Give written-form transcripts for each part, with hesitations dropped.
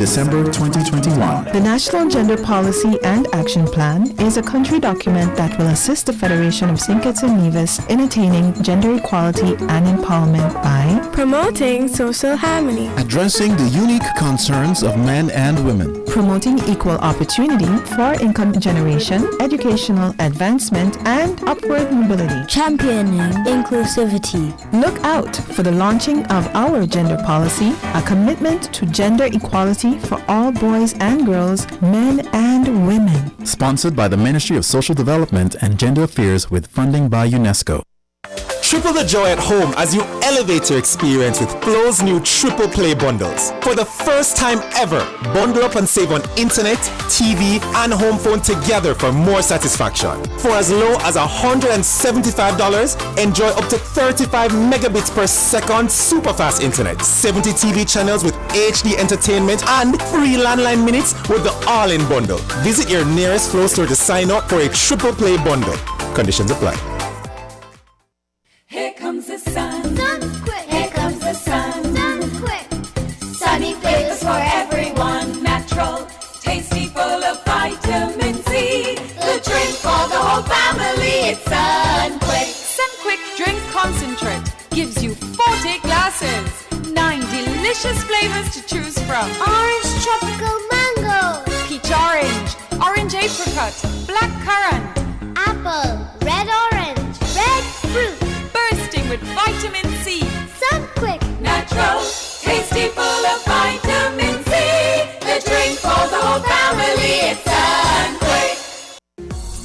December 2021. The National Gender Policy and Action Plan is a country document that will assist the Federation of St Kitts and Nevis in attaining gender equality and empowerment by promoting social harmony, addressing the unique concerns of men and women, promoting equal opportunity for income generation, educational advancement, and upward mobility, championing inclusivity. Look out for the launching of our gender policy, a commitment to gender equality for all boys and girls, men and women. Sponsored by the Ministry of Social Development and Gender Affairs with funding by UNESCO. Triple the joy at home as you elevate your experience with Flo's new Triple Play bundles. For the first time ever, bundle up and save on internet, TV, and home phone together for more satisfaction. For as low as $175, enjoy up to 35 megabits per second super fast internet, 70 TV channels with HD entertainment, and free landline minutes with the all-in bundle. Visit your nearest Flo store to sign up for a Triple Play bundle. Conditions apply. Here comes the sun. Sun quick. Here comes the sun. Sun quick. Sunny flavors for everyone. Natural, tasty, full of vitamin C. The drink for the whole family. It's Sun Quick. Sun Quick Drink Concentrate gives you 40 glasses. 9 delicious flavors to choose from. Orange tropical mango. Peach orange, orange apricot, black currant, Apple. Red orange. Red fruit. bursting with vitamin C. Sun quick. Natural, tasty, full of vitamin C. The drink for the whole family. It's Sun Quick.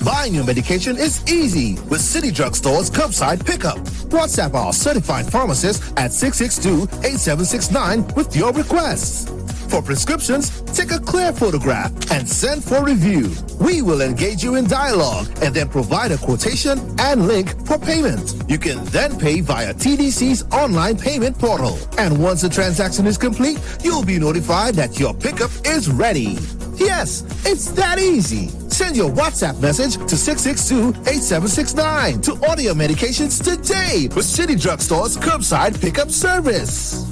Buying your medication is easy with City Drugstore's curbside pickup. WhatsApp our certified pharmacist at 662-8769 with your requests. For prescriptions, take a clear photograph and send for review. We will engage you in dialogue and then provide a quotation and link for payment. You can then pay via TDC's online payment portal. And once the transaction is complete, you'll be notified that your pickup is ready. Yes, it's that easy. Send your WhatsApp message to 662-8769 to order your medications today with City Drugstore's curbside pickup service.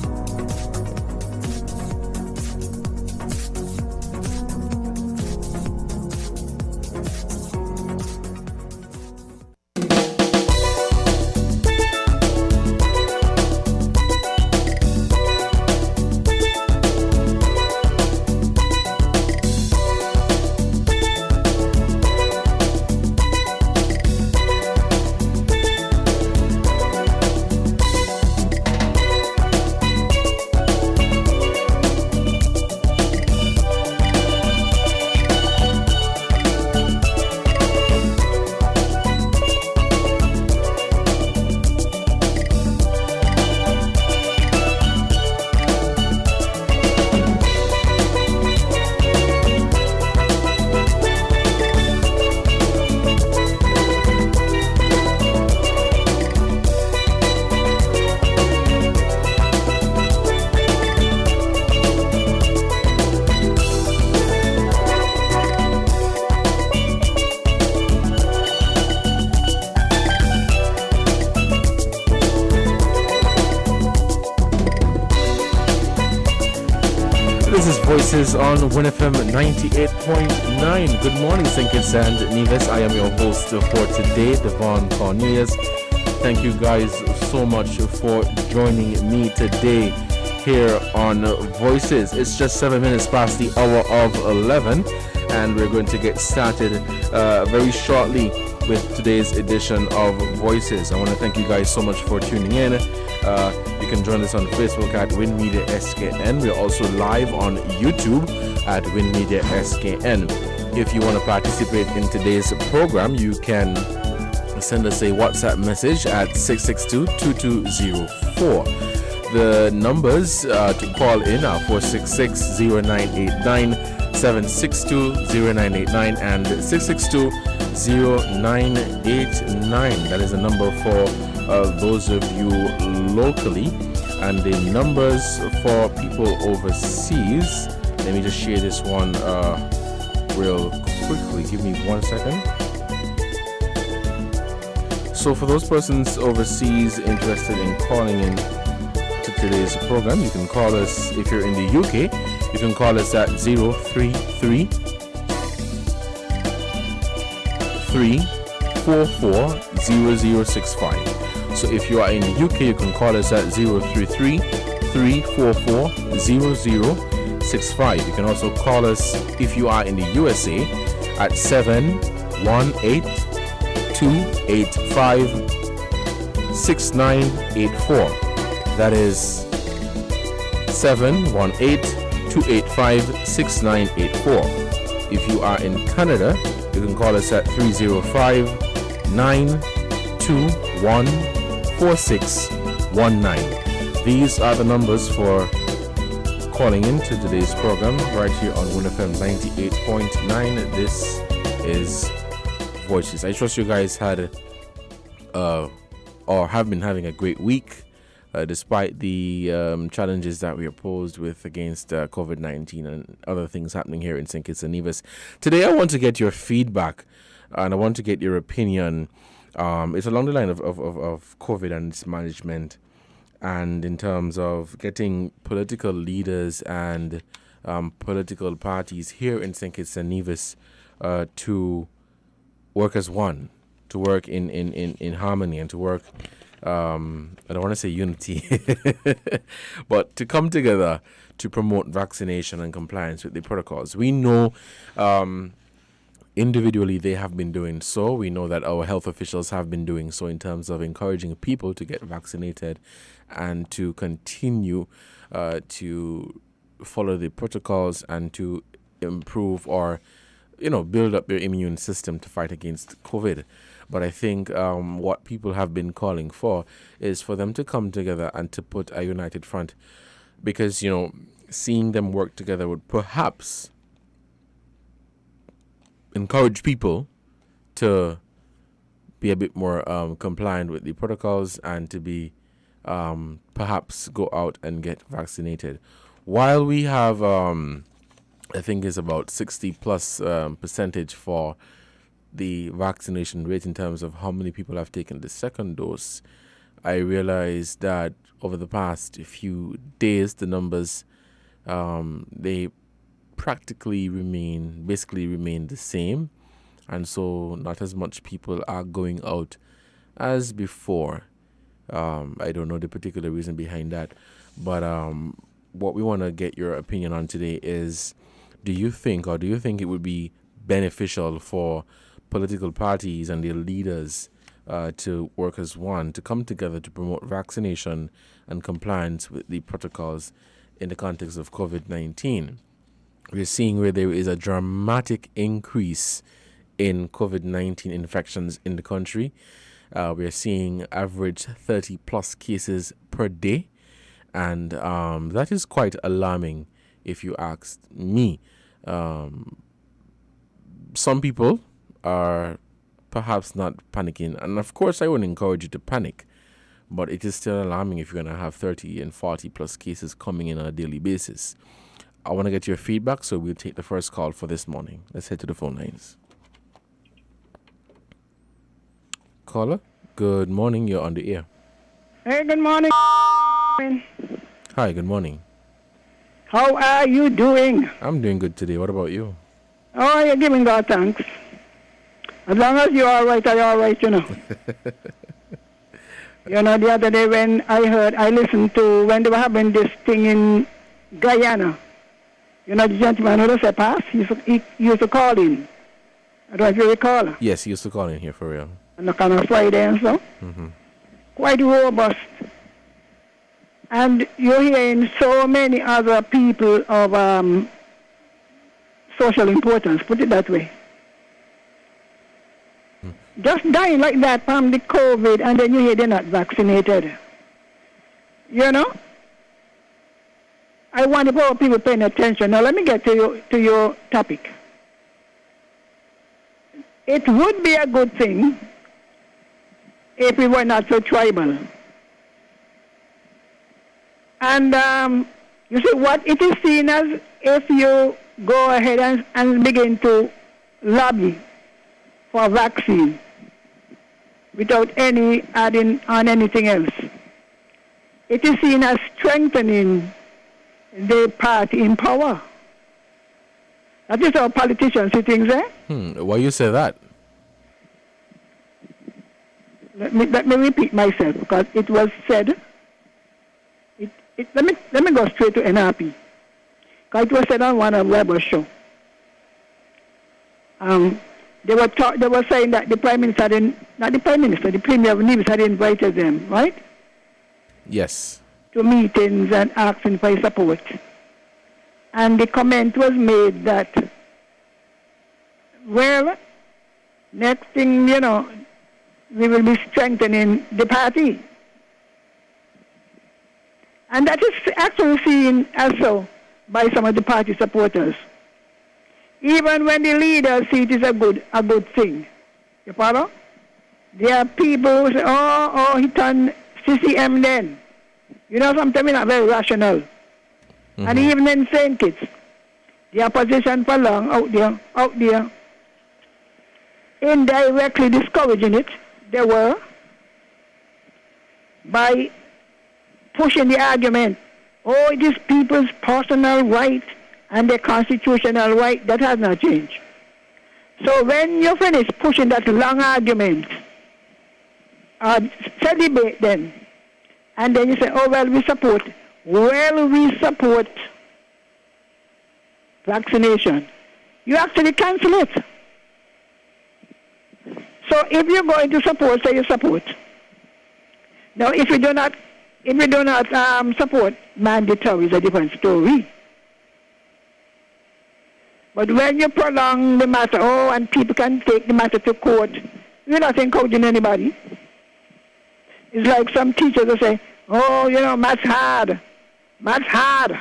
Voices on WINN FM 98.9. Good morning, St Kitts and Nevis. I am your host for today, Devon Cornelius. Thank you guys so much for joining me today here on Voices. It's just 7 minutes past the hour of 11, and we're going to get started very shortly with today's edition of Voices. I want to thank you guys so much for tuning in. You can join us on Facebook at WINN Media SKN. We're also live on YouTube at WINN Media SKN. If you want to participate in today's program, you can send us a WhatsApp message at 662-2204. The numbers to call in are 466-0989, 762-0989, and 662-0989. That is the number for those of you locally, and the numbers for people overseas. Let me just share this one real quickly. Give me 1 second. So for those persons overseas interested in calling in to today's program, you can call us. If you're in the UK, You can call us at 033 344 0065. So if you are in the UK, you can call us at 033 344 0065. You can also call us if you are in the USA at 718 285 6984. That is 718-285-6984. If you are in Canada, you can call us at 305-921-4619. These are the numbers for calling into today's program right here on WINN FM 98.9. This is Voices. I trust you guys had or have been having a great week. Despite the challenges that we are posed with against COVID-19 and other things happening here in St Kitts and Nevis. Today I want to get your feedback and I want to get your opinion. It's along the line of COVID and its management, and in terms of getting political leaders and political parties here in St Kitts and Nevis to work as one, to work in harmony, and to work I don't want to say unity, but to come together to promote vaccination and compliance with the protocols. We know individually they have been doing so. We know that our health officials have been doing so in terms of encouraging people to get vaccinated and to continue to follow the protocols and to improve or build up their immune system to fight against COVID. But I think what people have been calling for is for them to come together and to put a united front, because, seeing them work together would perhaps encourage people to be a bit more compliant with the protocols and to be perhaps go out and get vaccinated. While we have, I think it's about 60 plus percentage for the vaccination rate in terms of how many people have taken the second dose, I realized that over the past few days, the numbers, they practically remain the same. And so not as much people are going out as before. I don't know the particular reason behind that. But what we want to get your opinion on today is, do you think it would be beneficial for political parties and their leaders to work as one, to come together to promote vaccination and compliance with the protocols in the context of COVID-19? We're seeing where there is a dramatic increase in COVID-19 infections in the country. We're seeing average 30 plus cases per day, and that is quite alarming if you ask me. Some people are perhaps not panicking, and of course I wouldn't encourage you to panic, but it is still alarming if you're going to have 30 and 40 plus cases coming in on a daily basis. I want to get your feedback, so we'll take the first call for this morning. Let's head to the phone lines. Caller, good morning, you're on the air. Hey, good morning. Hi, good morning. How are you doing? I'm doing good today. What about you? Oh, you're giving God thanks. As long as you're all right, I'm all right, Oh. The other day when I listened to when they were having this thing in Guyana. The gentleman who said pass, he used to call in. I don't know if you recall. Yes, he used to call in here for real. On the kind of Friday and so. Mm-hmm. Quite robust. And you're hearing so many other people of social importance, put it that way. Just dying like that from the COVID, and then you hear they're not vaccinated. I want the poor people paying attention. Now let me get to your topic. It would be a good thing if we were not so tribal. And you see, what it is seen as, if you go ahead and begin to lobby for a vaccine without any adding on anything else, it is seen as strengthening the party in power. That is how politicians see things, eh? Why you say that? Let me repeat myself because it was said. Let me go straight to NRP. Because it was said on one of Weber's show. They were saying that the Prime Minister the Premier of Nevis had invited them, right? Yes. To meetings and asking for his support. And the comment was made that, well, next thing, we will be strengthening the party. And that is actually seen also by some of the party supporters. Even when the leaders see it is a good thing. You follow? There are people who say, oh, he turned CCM then. Sometimes we're not very rational. Mm-hmm. And even in St Kitts, the opposition for long out there, indirectly discouraging it, they were, by pushing the argument, it is people's personal right and their constitutional right. That has not changed. So when you finish pushing that long argument, say debate then, and then you say, we support vaccination. You actually cancel it. So if you're going to support, say you support. Now if you do not support mandatory, is a different story. But when you prolong the matter, and people can take the matter to court, you're not encouraging anybody. It's like some teachers will say, math's hard. Math's hard.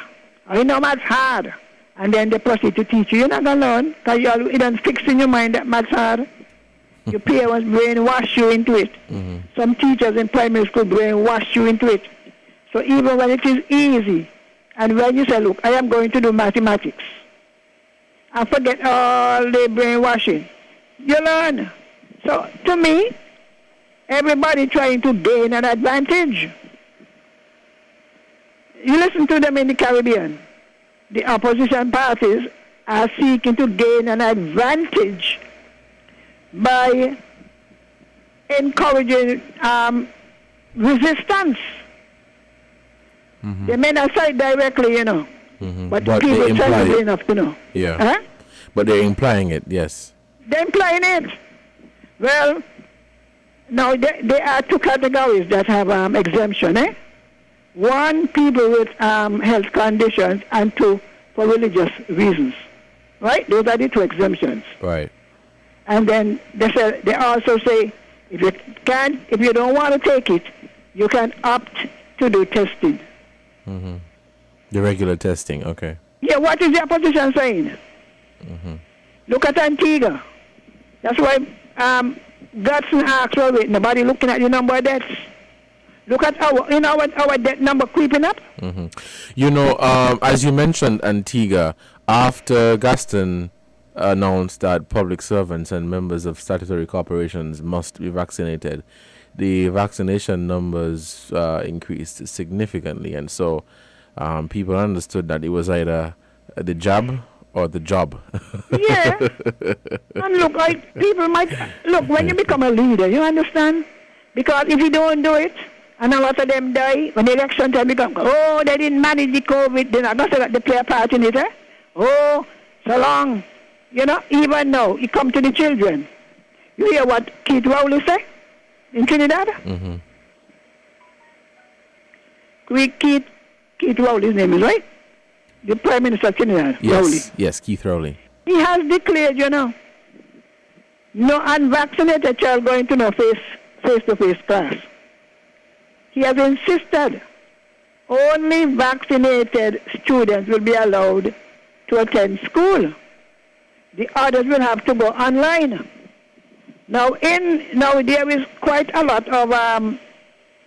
Math's hard. And then they proceed to teach you. You're not going to learn because you don't fix in your mind that math's hard. Your parents brainwash you into it. Mm-hmm. Some teachers in primary school brainwash you into it. So even when it is easy, and when you say, look, I am going to do mathematics, and forget all the brainwashing, you learn. So to me, everybody trying to gain an advantage. You listen to them in the Caribbean. The opposition parties are seeking to gain an advantage by encouraging resistance. Mm-hmm. They may not say it directly, mm-hmm. but people try to enough to know. Yeah. Huh? But they're implying it, yes. They're implying it. Well, now there are two categories that have exemption, eh? One, people with health conditions, and two, for religious reasons. Right? Those are the two exemptions. Right. And then they also say, if you don't want to take it, you can opt to do testing. Mm-hmm. The regular testing, okay. Yeah, what is the opposition saying? Mm-hmm. Look at Antigua. That's why Godson asked, nobody looking at the number of deaths. Look at our death number creeping up. Mm-hmm. As you mentioned Antigua, after Gaston announced that public servants and members of statutory corporations must be vaccinated, the vaccination numbers increased significantly, and so people understood that it was either the jab or the job. Yeah. And look, people might look when you become a leader, you understand? Because if you don't do it, and a lot of them die when the election time become, they didn't manage the COVID, they're not going to say that they play a part in it, eh? So long. Even now, it come to the children. You hear what Keith Rowley say in Trinidad? Mm-hmm. Keith Rowley's name is, right? The Prime Minister of Trinidad, Rowley. Yes, Keith Rowley. He has declared, no unvaccinated child going to no face-to-face class. He has insisted only vaccinated students will be allowed to attend school. The others will have to go online. Now there is quite a lot of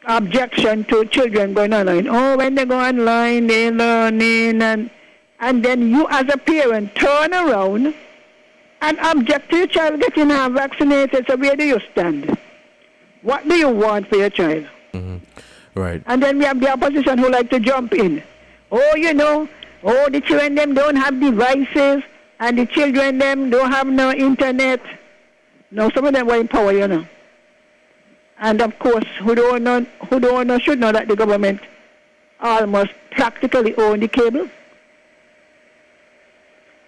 objection to children going online. When they go online, they're learning, and then you as a parent turn around and object to your child getting vaccinated. So where do you stand? What do you want for your child? Mm-hmm. Right. And then we have the opposition who like to jump in. The children them don't have devices, And the children them don't have no internet. No, some of them were in power, you know. And of course, who don't know should know that the government almost practically own the cable.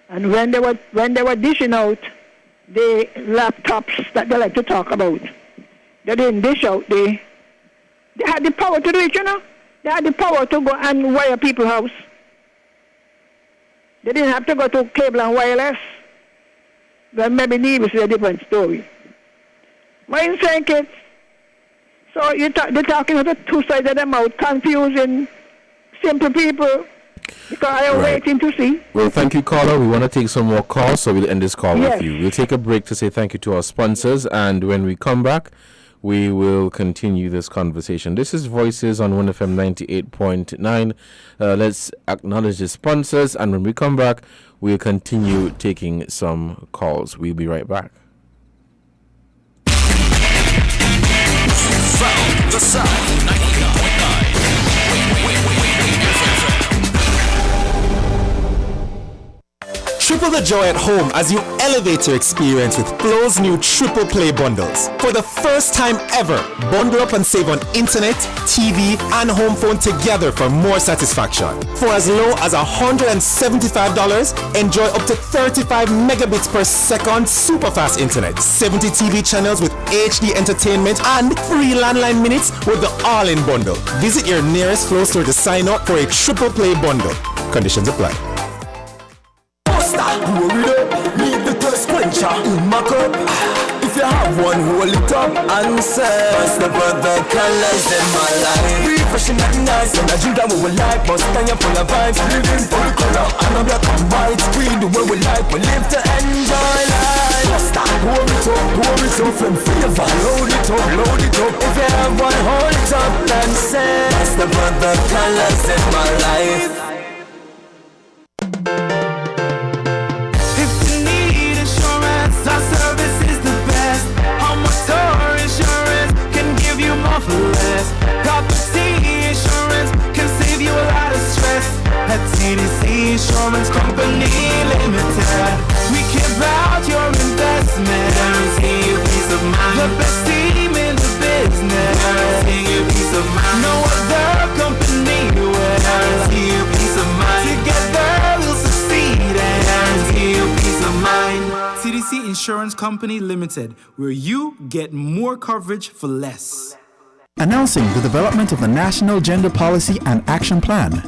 And when they were dishing out the laptops that they like to talk about, they didn't dish out they had the power to do it, you know. They had the power to go and wire people's house. They didn't have to go to cable and wireless. Well, maybe Nevis is a different story. But in St Kitts, so they're talking about two sides of the mouth, confusing simple people, because I am waiting to see. Well, thank you, caller. We want to take some more calls, so we'll end this call with you. We'll take a break to say thank you to our sponsors, and when we come back, we will continue this conversation. This is Voices on WINN FM 98.9. Let's acknowledge the sponsors, and when we come back, we'll continue taking some calls. We'll be right back. From the South, 99.9. Triple the joy at home as you elevate your experience with Flo's new triple play bundles. For the first time ever, bundle up and save on internet, TV, and home phone together for more satisfaction. For as low as $175, enjoy up to 35 megabits per second super fast internet, 70 TV channels with HD entertainment, and free landline minutes with the all-in bundle. Visit your nearest Flo store to sign up for a triple play bundle. Conditions apply. Leave the thirst quencher in my cup. If you have one, hold it up and say, what's the brother colors in my life? Refreshing and nice, and I drink that we like. Must stand up full of vibes, living for the color. And I'm black and white, we do what we like. We live to enjoy life. Hold it up, from flavor. Load it up. If you have one, hold it up and say, what's the brother colors in my life? Our service is the best. Home motor insurance can give you more for less. Property insurance can save you a lot of stress. At TDC Insurance Company Limited, we care about your investment. Guarantee you peace of mind. The best team in the business. Guarantee you peace of mind. No other company will guarantee you peace of mind. Together we'll succeed and guarantee you peace of mind. TDC Insurance Company Limited, where you get more coverage for less. Announcing the development of the National Gender Policy and Action Plan.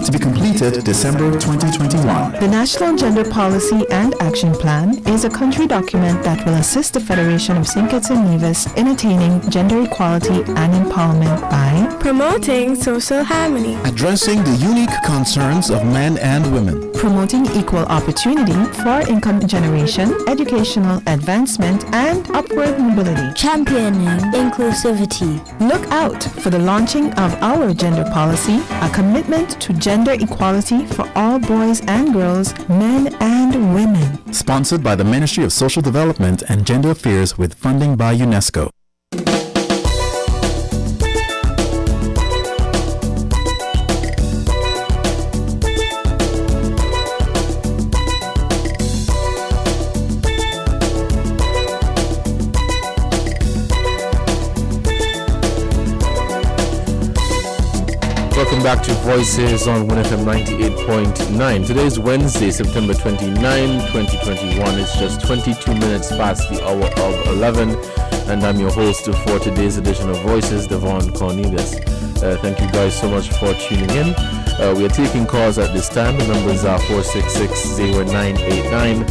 To be completed December 2021. The National Gender Policy and Action Plan is a country document that will assist the Federation of St Kitts and Nevis in attaining gender equality and empowerment by promoting social harmony, addressing the unique concerns of men and women, promoting equal opportunity for income generation, educational advancement, and upward mobility, championing inclusivity. Look out for the launching of our gender policy, a commitment to gender equality for all boys and girls, men and women. Sponsored by the Ministry of Social Development and Gender Affairs with funding by UNESCO. Welcome back to Voices on WINN FM 98.9. Today is Wednesday, September 29, 2021. It's just 22 minutes past the hour of 11, and I'm your host for today's edition of Voices, Devon Cornelius. Thank you guys so much for tuning in. We are taking calls at this time. The numbers are 466-0989,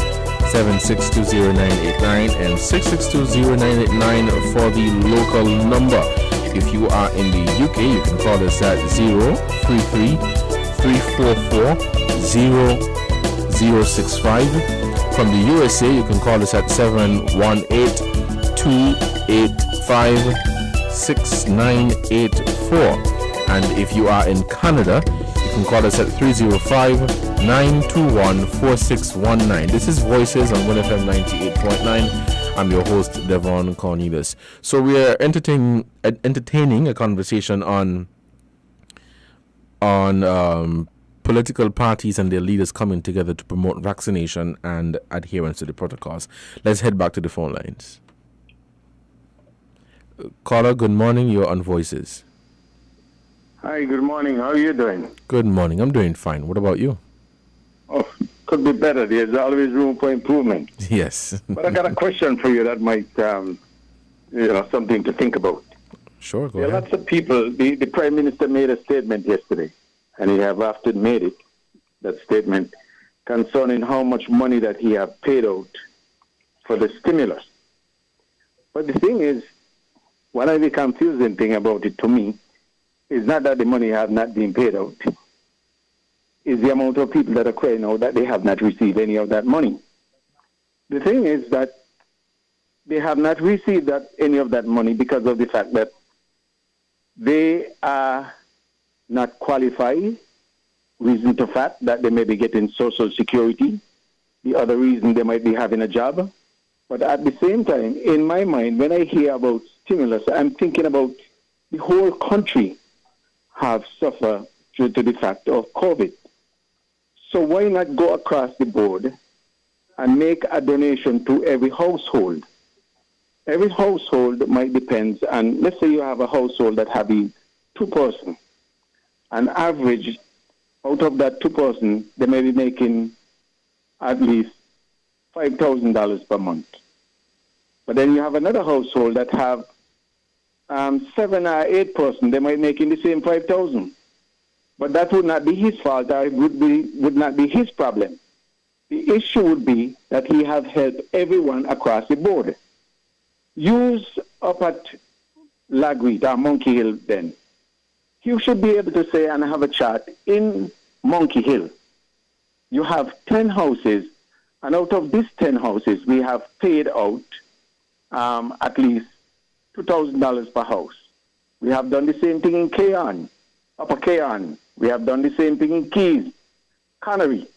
762-0989, and 662-0989 for the local number. If you are in the UK, you can call us at 033-344-0065. From the USA, you can call us at 718-285-6984. And if you are in Canada, you can call us at 305-921-4619. This is Voices on WINN FM 98.9. I'm your host, Devon Cornelius. So we are entertaining a conversation on political parties and their leaders coming together to promote vaccination and adherence to the protocols. Let's head back to the phone lines. Caller, good morning. You're on Voices. Hi, good morning. How are you doing? Good morning. I'm doing fine. What about you? Oh, could be better. There's always room for improvement. Yes. But I got a question for you that might, something to think about. Sure, go ahead. Lots of people, the Prime Minister made a statement yesterday, and he have often made it, that statement, concerning how much money that he have paid out for the stimulus. But the thing is, one of the confusing thing about it to me is not that the money have not been paid out. Is the amount of people that are crying out that they have not received any of that money. The thing is that they have not received any of that money because of the fact that they are not qualified. Reason to fact that they may be getting Social Security. The other reason they might be having a job. But at the same time, in my mind, when I hear about stimulus, I'm thinking about the whole country have suffered due to the fact of COVID. So why not go across the board and make a donation to every household? Every household might depend, and let's say you have a household that having 2 persons. On average, out of that 2 persons, they may be making at least $5,000 per month. But then you have another household that have 7 or 8 persons. They might make in the same 5,000. But that would not be his fault, or it would not be his problem. The issue would be that he have helped everyone across the board. Use up at Lagweed or Monkey Hill then. You should be able to say and have a chart in Monkey Hill. You have 10 houses, and out of these 10 houses, we have paid out at least $2,000 per house. We have done the same thing in Keon, Upper Keon. We have done the same thing in Keys, Connery.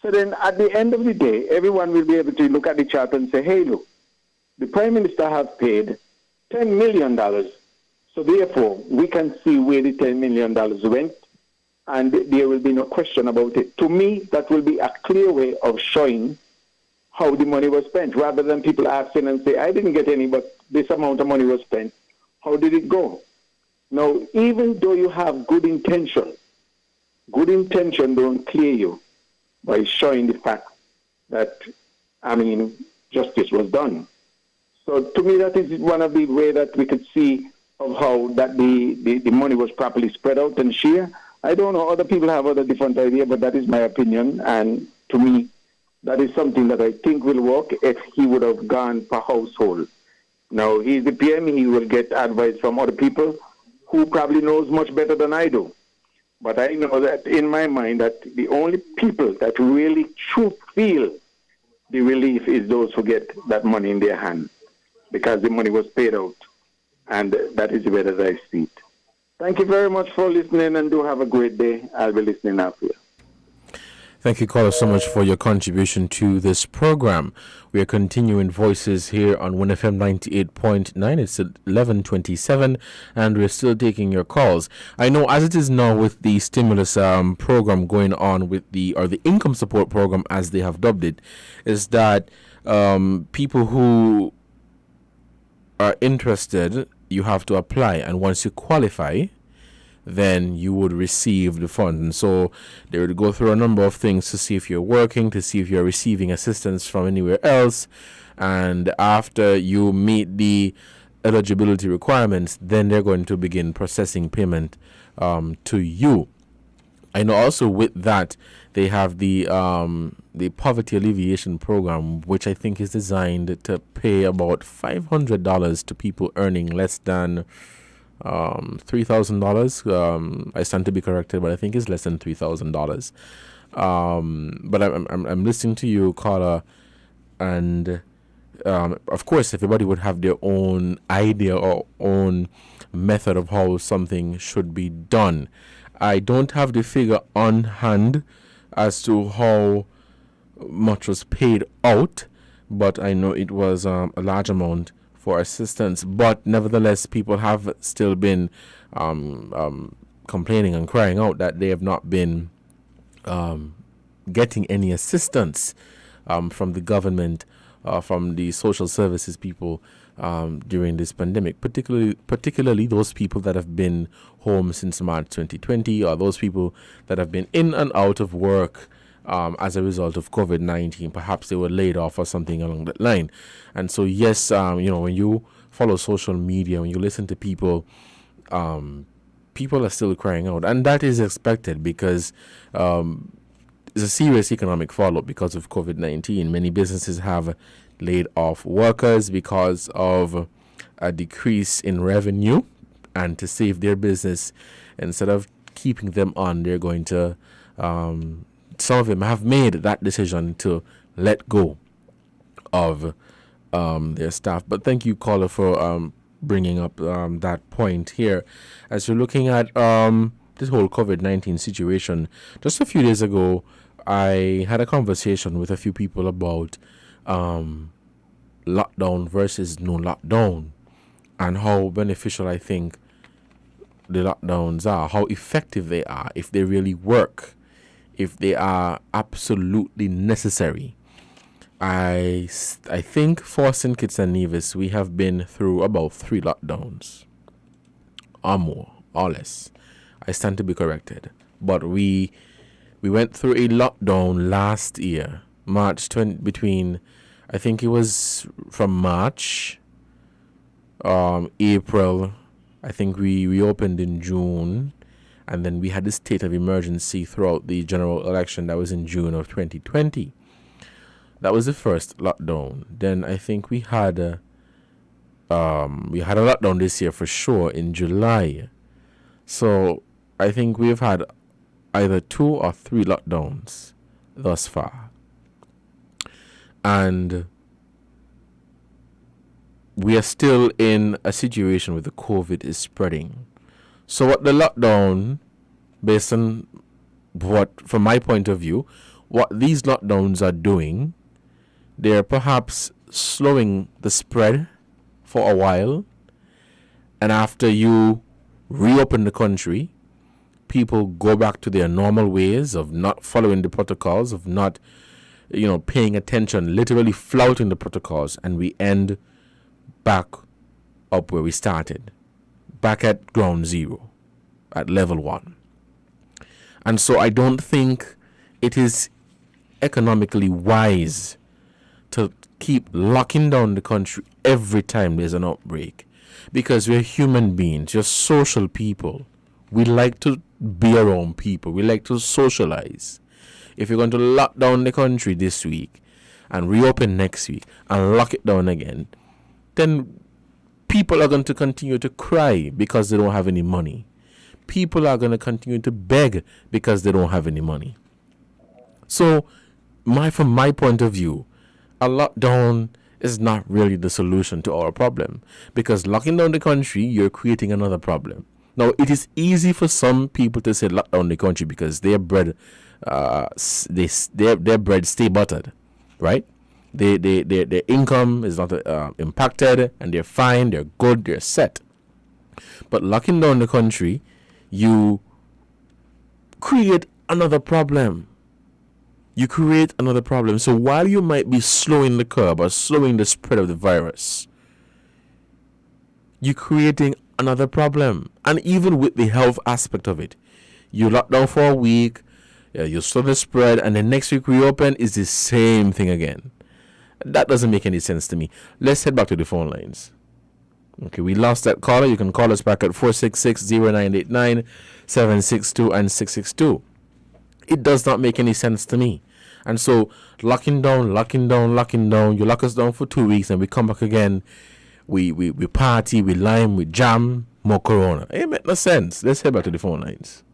So then at the end of the day, everyone will be able to look at the chart and say, hey, look, the Prime Minister has paid $10 million. So therefore, we can see where the $10 million went, and there will be no question about it. To me, that will be a clear way of showing how the money was spent, rather than people asking and say, I didn't get any, but this amount of money was spent. How did it go? Now, even though you have good intention don't clear you by showing the fact that, justice was done. So to me, that is one of the ways that we could see of how that the money was properly spread out and shared. I don't know, other people have other different ideas, but that is my opinion. And to me, that is something that I think will work if he would have gone per household. Now, he's the PM, he will get advice from other people who probably knows much better than I do. But I know that in my mind that the only people that really feel the relief is those who get that money in their hand, because the money was paid out. And that is the way that I see it. Thank you very much for listening, and do have a great day. I'll be listening after you. Thank you, caller, so much for your contribution to this program. We are continuing Voices here on WINN FM 98.9. It's 11:27, and we're still taking your calls. I know, as it is now with the stimulus program going on with the income support program, as they have dubbed it, is that people who are interested, you have to apply, and once you qualify, then you would receive the fund. And so they would go through a number of things to see if you're working, to see if you're receiving assistance from anywhere else. And after you meet the eligibility requirements, then they're going to begin processing payment to you. I know also with that, they have the poverty alleviation program, which I think is designed to pay about $500 to people earning less than $3,000. I stand to be corrected, but I think it's less than $3,000. But I'm listening to you, caller, and of course, everybody would have their own idea or own method of how something should be done. I don't have the figure on hand as to how much was paid out, but I know it was a large amount for assistance. But nevertheless, people have still been complaining and crying out that they have not been getting any assistance from the government, from the social services people during this pandemic, particularly those people that have been home since March 2020, or those people that have been in and out of work as a result of COVID-19. Perhaps they were laid off or something along that line. And so, yes, when you follow social media, when you listen to people, people are still crying out. And that is expected because there's a serious economic fallout because of COVID-19. Many businesses have laid off workers because of a decrease in revenue, and to save their business, instead of keeping them on, they're going to some of them have made that decision to let go of their staff. But thank you, caller, for bringing up that point here. As you're looking at this whole COVID-19 situation, just a few days ago, I had a conversation with a few people about lockdown versus no lockdown, and how beneficial I think the lockdowns are, how effective they are, if they really work, if they are absolutely necessary. I think for St Kitts and Nevis, we have been through about 3 lockdowns, or more, or less. I stand to be corrected. But we went through a lockdown last year, between, I think it was from March, April. I think we reopened in June, and then we had the state of emergency throughout the general election that was in June of 2020. That was the first lockdown. Then I think we had a lockdown this year for sure in July. So I think we've had either 2 or 3 lockdowns thus far. And we are still in a situation where the COVID is spreading. So what the lockdown, based on from my point of view, what these lockdowns are doing, they're perhaps slowing the spread for a while. And after you reopen the country, people go back to their normal ways of not following the protocols, of not, paying attention, literally flouting the protocols, and we end back up where we started, back at ground zero, at level 1. And so I don't think it is economically wise to keep locking down the country every time there's an outbreak, because we're human beings, we're social people. We like to be around people. We like to socialize. If you're going to lock down the country this week and reopen next week and lock it down again, then people are going to continue to cry because they don't have any money. People are going to continue to beg because they don't have any money. So, from my point of view, a lockdown is not really the solution to our problem, because locking down the country, you're creating another problem. Now, it is easy for some people to say lock down the country because their bread, their bread stay buttered, right? Their income is not impacted, and they're fine, they're good, they're set. But locking down the country, you create another problem. You create another problem. So while you might be slowing the curve or slowing the spread of the virus, you're creating another problem. And even with the health aspect of it, you lock down for a week, you slow the spread, and then next week reopen is the same thing again. That doesn't make any sense to me. Let's head back to the phone lines. Okay, we lost that caller. You can call us back at 466-0989, 762 and 662. It does not make any sense to me. And so locking down, you lock us down for 2 weeks and we come back again. We party, we lime, we jam, more corona. It makes no sense. Let's head back to the phone lines.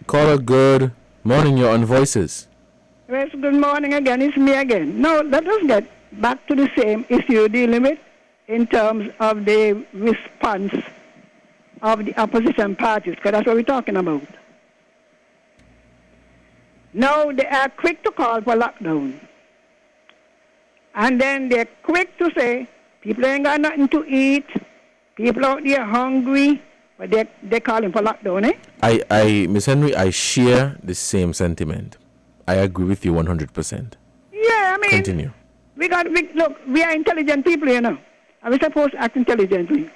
Caller, good morning. You're on Voices. Yes, good morning again. It's me again. Now, let us get back to the same issue dealing with in terms of the response of the opposition parties, because that's what we're talking about. Now, they are quick to call for lockdown. And then they're quick to say, people ain't got nothing to eat, people out there hungry, But they calling for lockdown, eh? Miss Henry, I share the same sentiment. I agree with you 100%. Yeah, I mean, continue. We are intelligent people, you know. And we're supposed to act intelligently.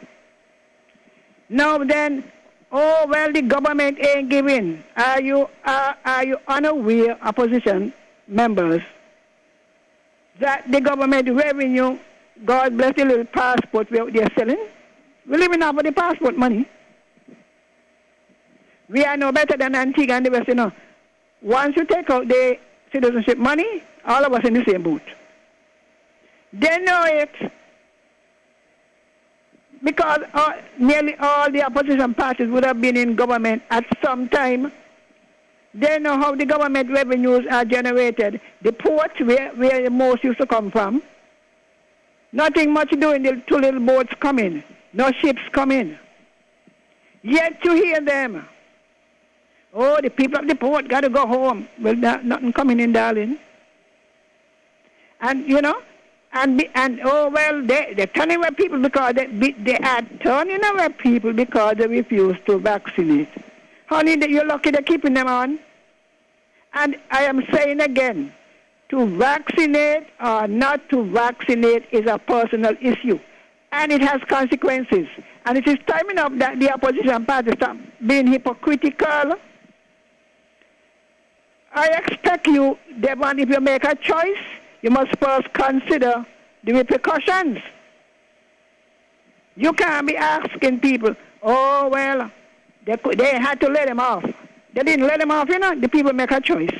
Now then, the government ain't giving. Are you unaware, opposition members, that the government revenue, God bless the little passport they're selling? We're living off of the passport money. We are no better than Antigua and the West, you know. Once you take out the citizenship money, all of us in the same boat. They know it because nearly all the opposition parties would have been in government at some time. They know how the government revenues are generated. The port where most used to come from. Nothing much doing, the two little boats come in. No ships come in. Yet to hear them. Oh, the people of the port got to go home. Well, nothing coming in, darling. And, you know, they're turning away people because they are turning away people because they refuse to vaccinate. Honey, you're lucky they're keeping them on. And I am saying again, to vaccinate or not to vaccinate is a personal issue. And it has consequences. And it is time enough that the opposition party stop being hypocritical. I expect you, Devon, if you make a choice, you must first consider the repercussions. You can't be asking people, they had to let them off. They didn't let them off, you know. The people make a choice.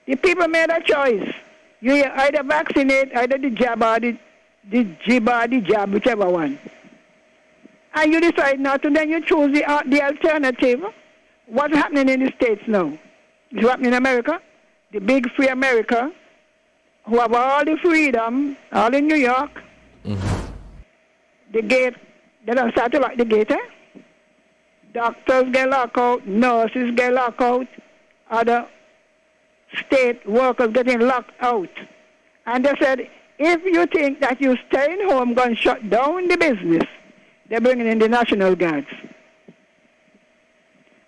The people made a choice. You either vaccinate, either the jab or the jab, whichever one. And you decide not to, then you choose the alternative. What's happening in the States now? It's happening in America. The big free America, who have all the freedom, all in New York. Mm-hmm. The gate, they don't start to lock the gate, eh? Doctors get locked out, nurses get locked out, other state workers getting locked out. And they said, if you think that you staying home going to shut down the business, they're bringing in the National Guards.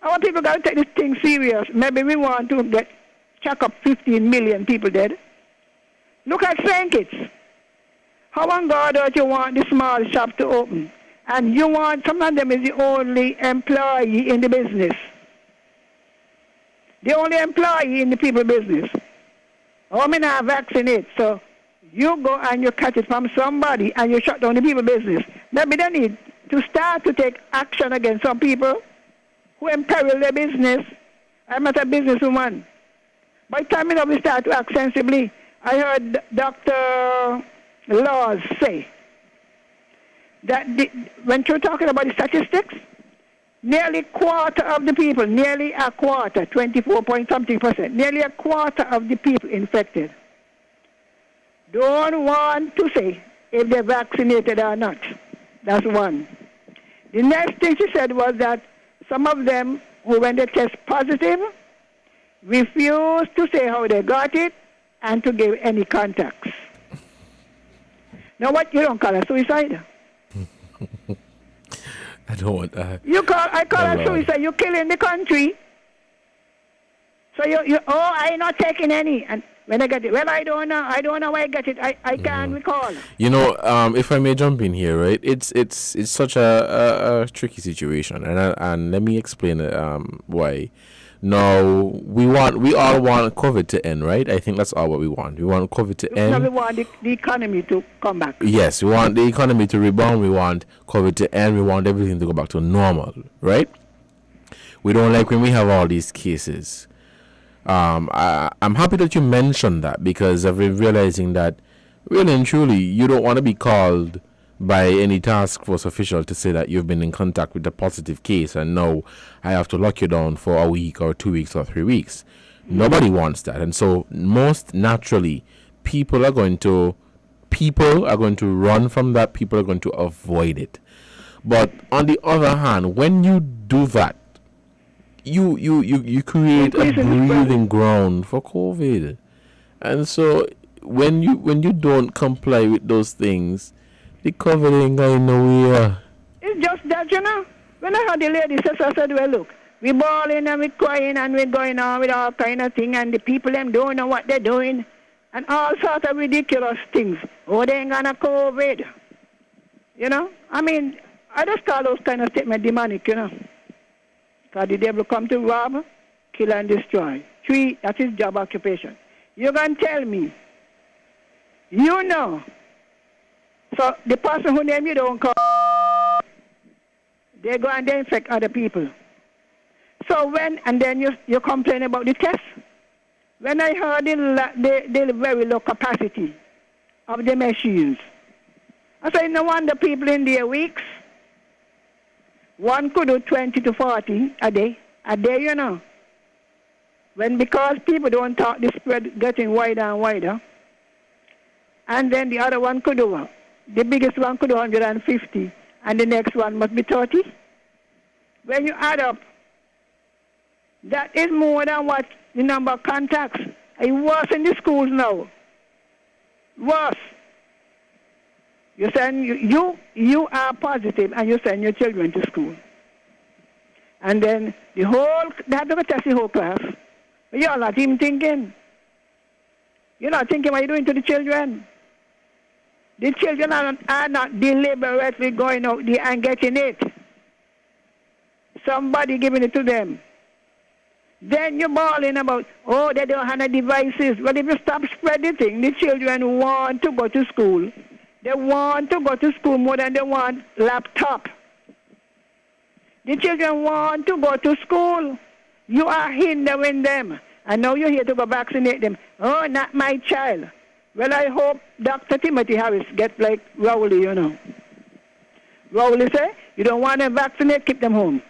Our people got to take this thing serious. Maybe we want to check up 15 million people dead. Look at St Kitts. How on God earth you want the small shop to open? And you want, some of them is the only employee in the business. The only employee in the people business. Oh, me not vaccinate. So you go and you catch it from somebody and you shut down the people business. Maybe they need to start to take action against some people who imperil their business. I'm not a businesswoman. By the time we start to act sensibly, I heard Dr. Laws say that when you're talking about the statistics, nearly a quarter of the people, 24 point something percent, nearly a quarter of the people infected don't want to say if they're vaccinated or not. That's one. The next thing she said was that some of them who, when they test positive, refuse to say how they got it and to give any contacts. Now what, you don't call it suicide? I don't want that. I call it suicide. You're killing the country. So I'm not taking any. And when I get it, well, I don't know where I get it. I can't recall. You know, if I may jump in here, right? It's such a tricky situation, and let me explain why. Now, we all want COVID to end, right? I think that's all what we want. We want COVID to end. Now we want the economy to come back. Yes, we want the economy to rebound. We want COVID to end. We want everything to go back to normal, right? We don't like when we have all these cases. I'm happy that you mentioned that, because I've been realizing that really and truly you don't want to be called by any task force official to say that you've been in contact with a positive case and now I have to lock you down for a week or 2 weeks or 3 weeks. Nobody wants that. And so most naturally people are going to run from that. People are going to avoid it. But on the other hand, when you do that, you create a breathing ground for COVID. And so when you don't comply with those things, the COVID ain't going nowhere. It's just that, you know. When I heard the lady say so, I said, well, look, we bawling and we crying and we going on with all kind of thing, and the people them don't know what they're doing, and all sorts of ridiculous things. Oh, they ain't gonna COVID. You know? I mean, I just call those kind of statements demonic, you know. Because the devil come to rob, kill and destroy. 3, that's his job occupation. You can tell me, you know. So the person who name you don't call, they go and they infect other people. So when, and then you complain about the test. When I heard the very low capacity of the machines, I said, no wonder people in their weeks, one could do 20 to 40 a day, you know. When because people don't talk, the spread getting wider and wider. And then the other one could do, the biggest one could do 150, and the next one must be 30. When you add up, that is more than what the number of contacts. It's worse in the schools now. Worse. You send you are positive and you send your children to school. And then they have to test the whole class. But you're not even thinking. You're not thinking what you're doing to the children. The children are not deliberately going out there and getting it. Somebody giving it to them. Then you're bawling about, oh, they don't have no devices. Well, if you stop spreading the thing, the children want to go to school. They want to go to school more than they want laptop. The children want to go to school. You are hindering them. And now you're here to go vaccinate them. Oh, not my child. Well, I hope Dr. Timothy Harris gets like Rowley, you know. Rowley say, you don't want them vaccinate, keep them home.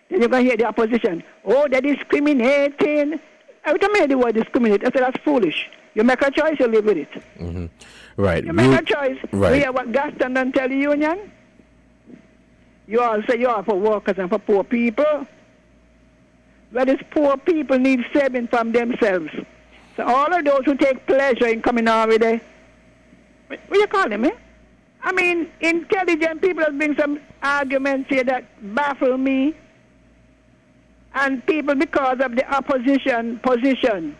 Then you can hear the opposition. Oh, they're discriminating. Every time I hear the word discriminate, I say that's foolish. You make a choice, you live with it. Mm-hmm. Right. You make a choice. Right. You hear what Gaston done tell the union? You all say you are for workers and for poor people. Well, these poor people need saving from themselves. So all of those who take pleasure in coming over there, what do you call them, eh? I mean, intelligent people have been some arguments here that baffle me. And people, because of the opposition position,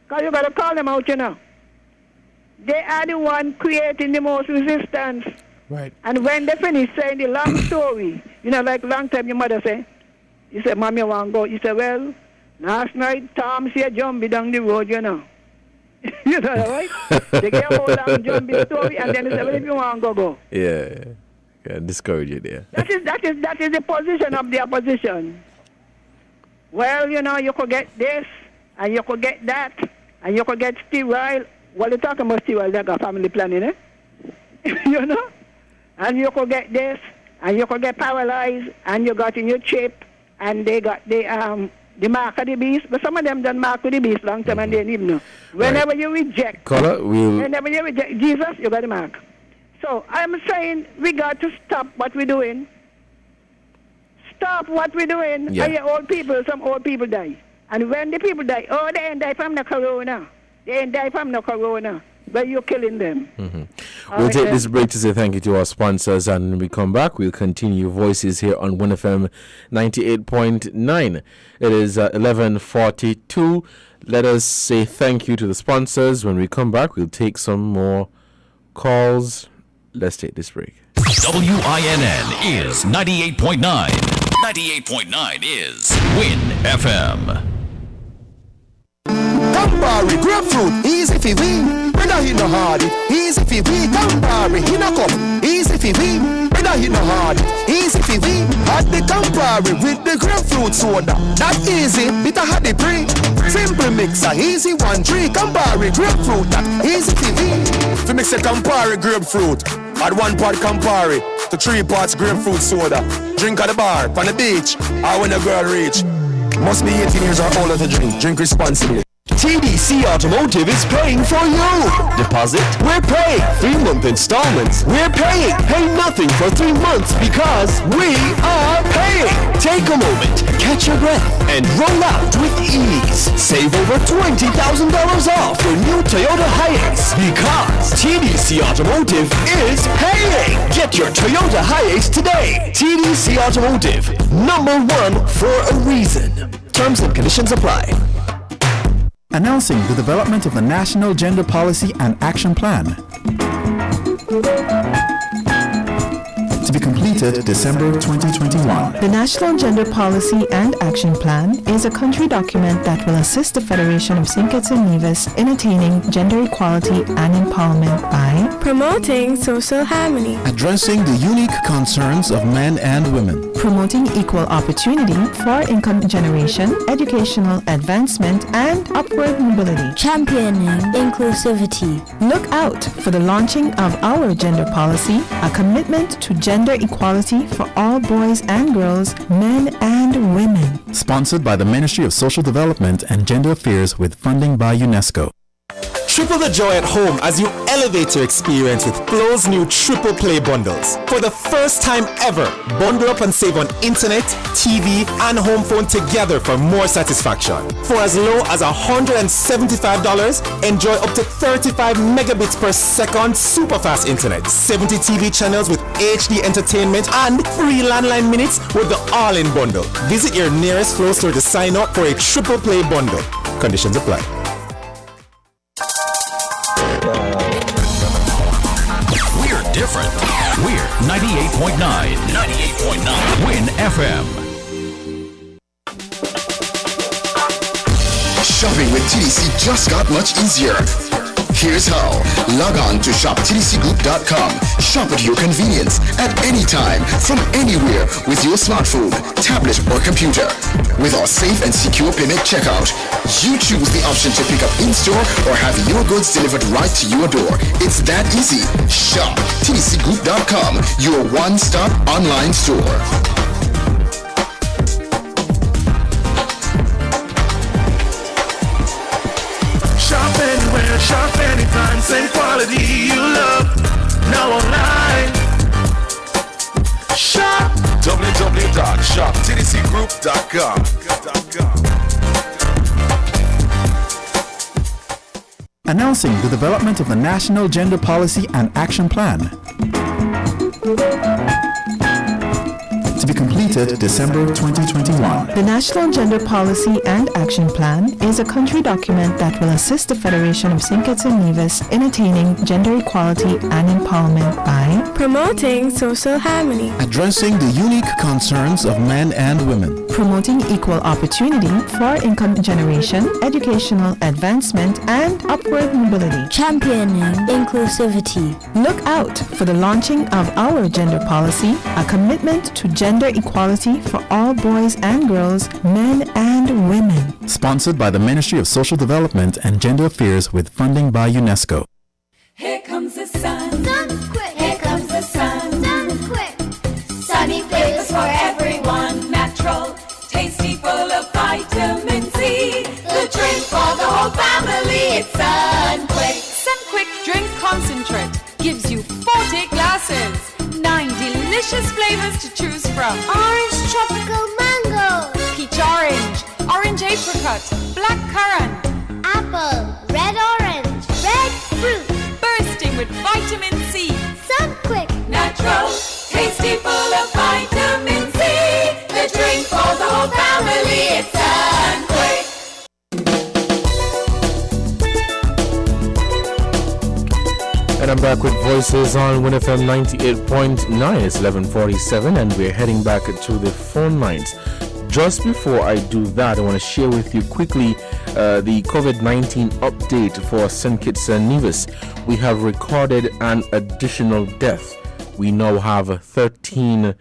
because you got to call them out, you know. They are the one creating the most resistance. Right. And when they finish saying the long story, you know, like long time your mother say, you say, Mom, you want to go? You say, well, last night Tom see a jumpy down the road, you know. You know that, right? They get a whole long jumpy story, and then they say, well, if you want to go. Yeah. Discourage you there. That is the position of the opposition. Well, you know, you could get this, and you could get that, and you could get sterile. Well, you're talking about sterile, like a family planning, eh? You know? And you could get this, and you could get paralyzed, and you got in your chip, and they got the mark of the beast. But some of them done mark of the beast long time, and they didn't even know. Whenever you reject, whenever you reject Jesus, you got the mark. So I'm saying we got to stop what we're doing. Stop what we're doing. Yeah. And old people, some old people die. And when the people die, oh, they ain't die from the corona. They ain't die from the corona. But you're killing them. Mm-hmm. We'll take this break to say thank you to our sponsors, and when we come back, we'll continue Voices here on WINN FM 98.9. It is 11:42. Let us say thank you to the sponsors. When we come back, we'll take some more calls. Let's take this break. WINN is 98.9. 98.9 is WINN FM. Campari grapefruit, easy for we. Brother, he no hard it, easy for we. Campari, he no cup, easy for we. Brother, he no hard it, easy for we. Add the Campari with the grapefruit soda. That easy, bitter had the pre. Simple mixer, easy 1-3. Campari grapefruit, that easy for we. To mix a Campari grapefruit, add 1 part Campari to 3 parts grapefruit soda. Drink at the bar, on the beach, or when the girl reach. Must be 18 years or older to drink. Drink responsibly. TDC Automotive is paying for you. Deposit? We're paying. 3-month installments? We're paying. Pay nothing for 3 months because we are paying. Take a moment, catch your breath, and roll out with ease. Save over $20,000 off your new Toyota Hiace because TDC Automotive is paying. Get your Toyota Hiace today. TDC Automotive, number one for a reason. Terms and conditions apply. Announcing the development of the National Gender Policy and Action Plan. To be completed December 2021. The National Gender Policy and Action Plan is a country document that will assist the Federation of St Kitts and Nevis in attaining gender equality and empowerment by promoting social harmony, addressing the unique concerns of men and women, promoting equal opportunity for income generation, educational advancement, and upward mobility, championing inclusivity. Look out for the launching of our gender policy, a commitment to gender equality for all boys and girls, men and women. Sponsored by the Ministry of Social Development and Gender Affairs with funding by UNESCO. Triple the joy at home as you elevate your experience with Flo's new triple play bundles. For the first time ever, bundle up and save on internet, TV, and home phone together for more satisfaction. For as low as $175, enjoy up to 35 megabits per second super fast internet, 70 TV channels with HD entertainment, and free landline minutes with the all-in bundle. Visit your nearest Flo store to sign up for a triple play bundle. Conditions apply. We're different. We're 98.9. 98.9. WINN FM. Shopping with TDC just got much easier. Here's how. Log on to shoptdcgroup.com. Shop at your convenience at any time, from anywhere, with your smartphone, tablet, or computer. With our safe and secure payment checkout, you choose the option to pick up in-store or have your goods delivered right to your door. It's that easy. Shop tdcgroup.com, your one-stop online store. Shop anywhere, shop anytime, same quality you love. Now online. Shop www.shoptdcgroup.com. Announcing the development of the National Gender Policy and Action Plan. To be completed December 2021. The National Gender Policy and Action Plan is a country document that will assist the Federation of St Kitts and Nevis in attaining gender equality and empowerment by promoting social harmony, addressing the unique concerns of men and women, promoting equal opportunity for income generation, educational advancement, and upward mobility, championing inclusivity. Look out for the launching of our gender policy, a commitment to gender equality for all boys and girls, men and women. Sponsored by the Ministry of Social Development and Gender Affairs with funding by UNESCO. Here comes the sun. Sun quick. Here comes the sun. Sun quick. Sunny flavors for everyone. Natural, tasty, full of vitamin C. The drink for the whole family. It's Sun Quick. Sun Quick Drink Concentrate gives you 40 glasses. 9 delicious flavors to choose from. Orange tropical mango. Peach orange, orange apricot, black currant, Apple. Red orange. Red fruit. bursting with vitamin C. Sun Quick. Natural, tasty, full of vitamin C. The drink for the whole family. It's Sun Quick. And I'm back with Voices on WINN FM 98.9. It's 11:47 and we're heading back to the phone lines. Just before I do that, I want to share with you quickly the COVID-19 update for St Kitts and Nevis. We have recorded an additional death. We now have 13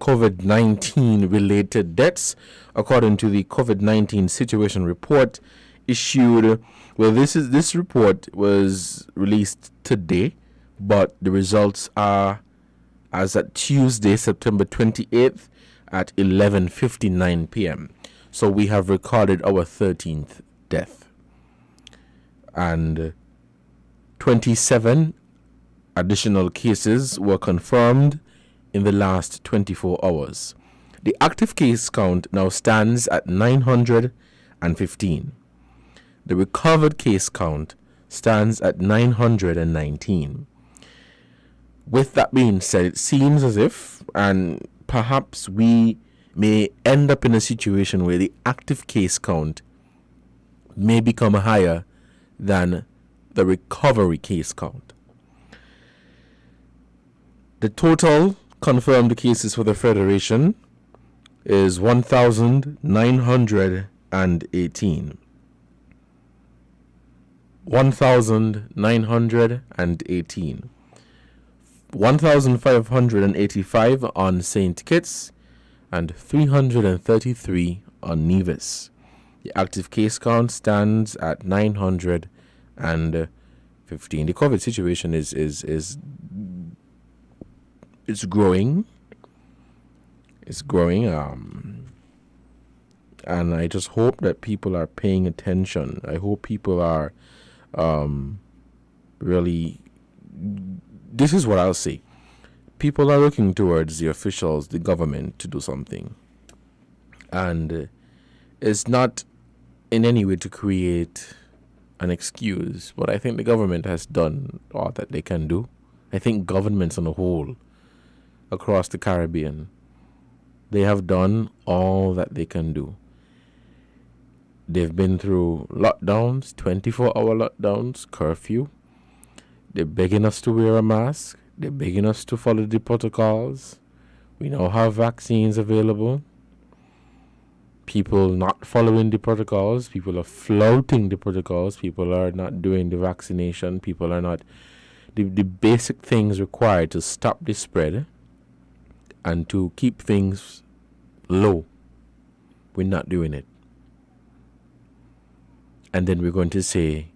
COVID-19 related deaths, according to the COVID-19 situation report issued. Well, this report was released today, but the results are as at Tuesday, September 28th at 11:59 p.m. So we have recorded our 13th death. and 27 additional cases were confirmed in the last 24 hours. The active case count now stands at 915. The recovered case count stands at 919. With that being said, it seems as if, and perhaps we may end up in a situation where the active case count may become higher than the recovery case count. The total confirmed cases for the Federation is 1,918. 1,918. 1,585 on St Kitts and 333 on Nevis. The active case count stands at 915. The COVID situation is it's growing. It's growing. And I just hope that people are paying attention. I hope people are really. This is what I'll say. People are looking towards the officials, the government, to do something. And it's not in any way to create an excuse, but I think the government has done all that they can do. I think governments on the whole, across the Caribbean, they have done all that they can do. They've been through lockdowns, 24-hour lockdowns, curfew. They're begging us to wear a mask. They're begging us to follow the protocols. We now have vaccines available. People not following the protocols. People are flouting the protocols. People are not doing the vaccination. People are not... The basic things required to stop the spread and to keep things low. We're not doing it. And then we're going to say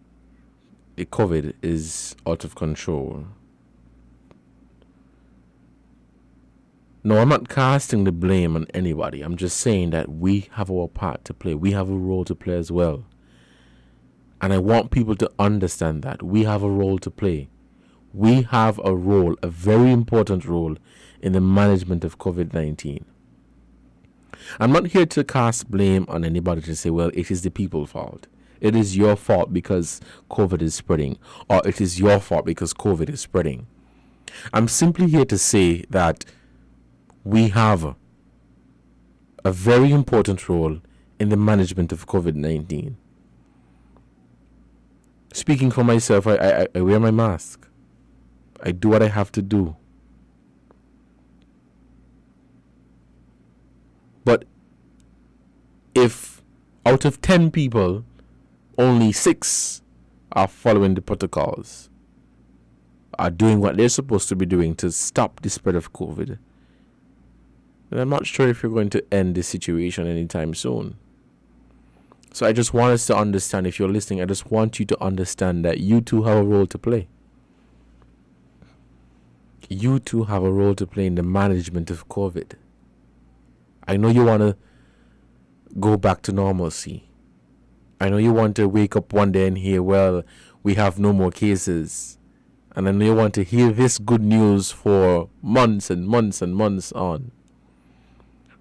the COVID is out of control. No, I'm not casting the blame on anybody. I'm just saying that we have our part to play. We have a role to play as well. And I want people to understand that. We have a role to play. We have a role, a very important role, in the management of COVID-19. I'm not here to cast blame on anybody to say, well, it is the people's fault. It is your fault because COVID is spreading, or it is your fault because COVID is spreading. I'm simply here to say that we have a very important role in the management of COVID-19. Speaking for myself, I wear my mask. I do what I have to do. But if out of 10 people, only 6 are following the protocols, are doing what they're supposed to be doing to stop the spread of COVID, then I'm not sure if you're going to end this situation anytime soon. So I just want us to understand, if you're listening, I just want you to understand that you too have a role to play. You too have a role to play in the management of COVID. I know you want to go back to normalcy. I know you want to wake up one day and hear, well, we have no more cases. And I know you want to hear this good news for months and months and months on.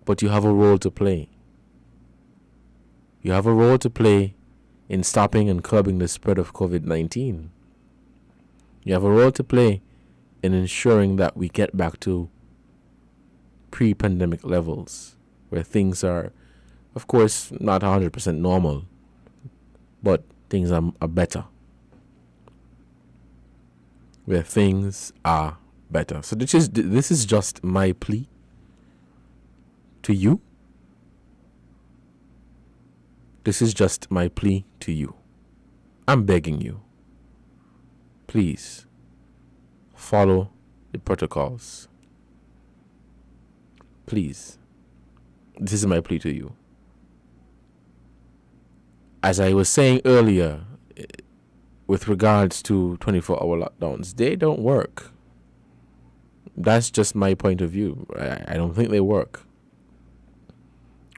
But you have a role to play. You have a role to play in stopping and curbing the spread of COVID-19. You have a role to play in ensuring that we get back to pre-pandemic levels, where things are, of course, not 100% normal, but things are better. Where things are better. So this is just my plea to you. This is just my plea to you. I'm begging you. Please follow the protocols. Please. This is my plea to you. As I was saying earlier, with regards to 24-hour lockdowns, they don't work. That's just my point of view. I don't think they work.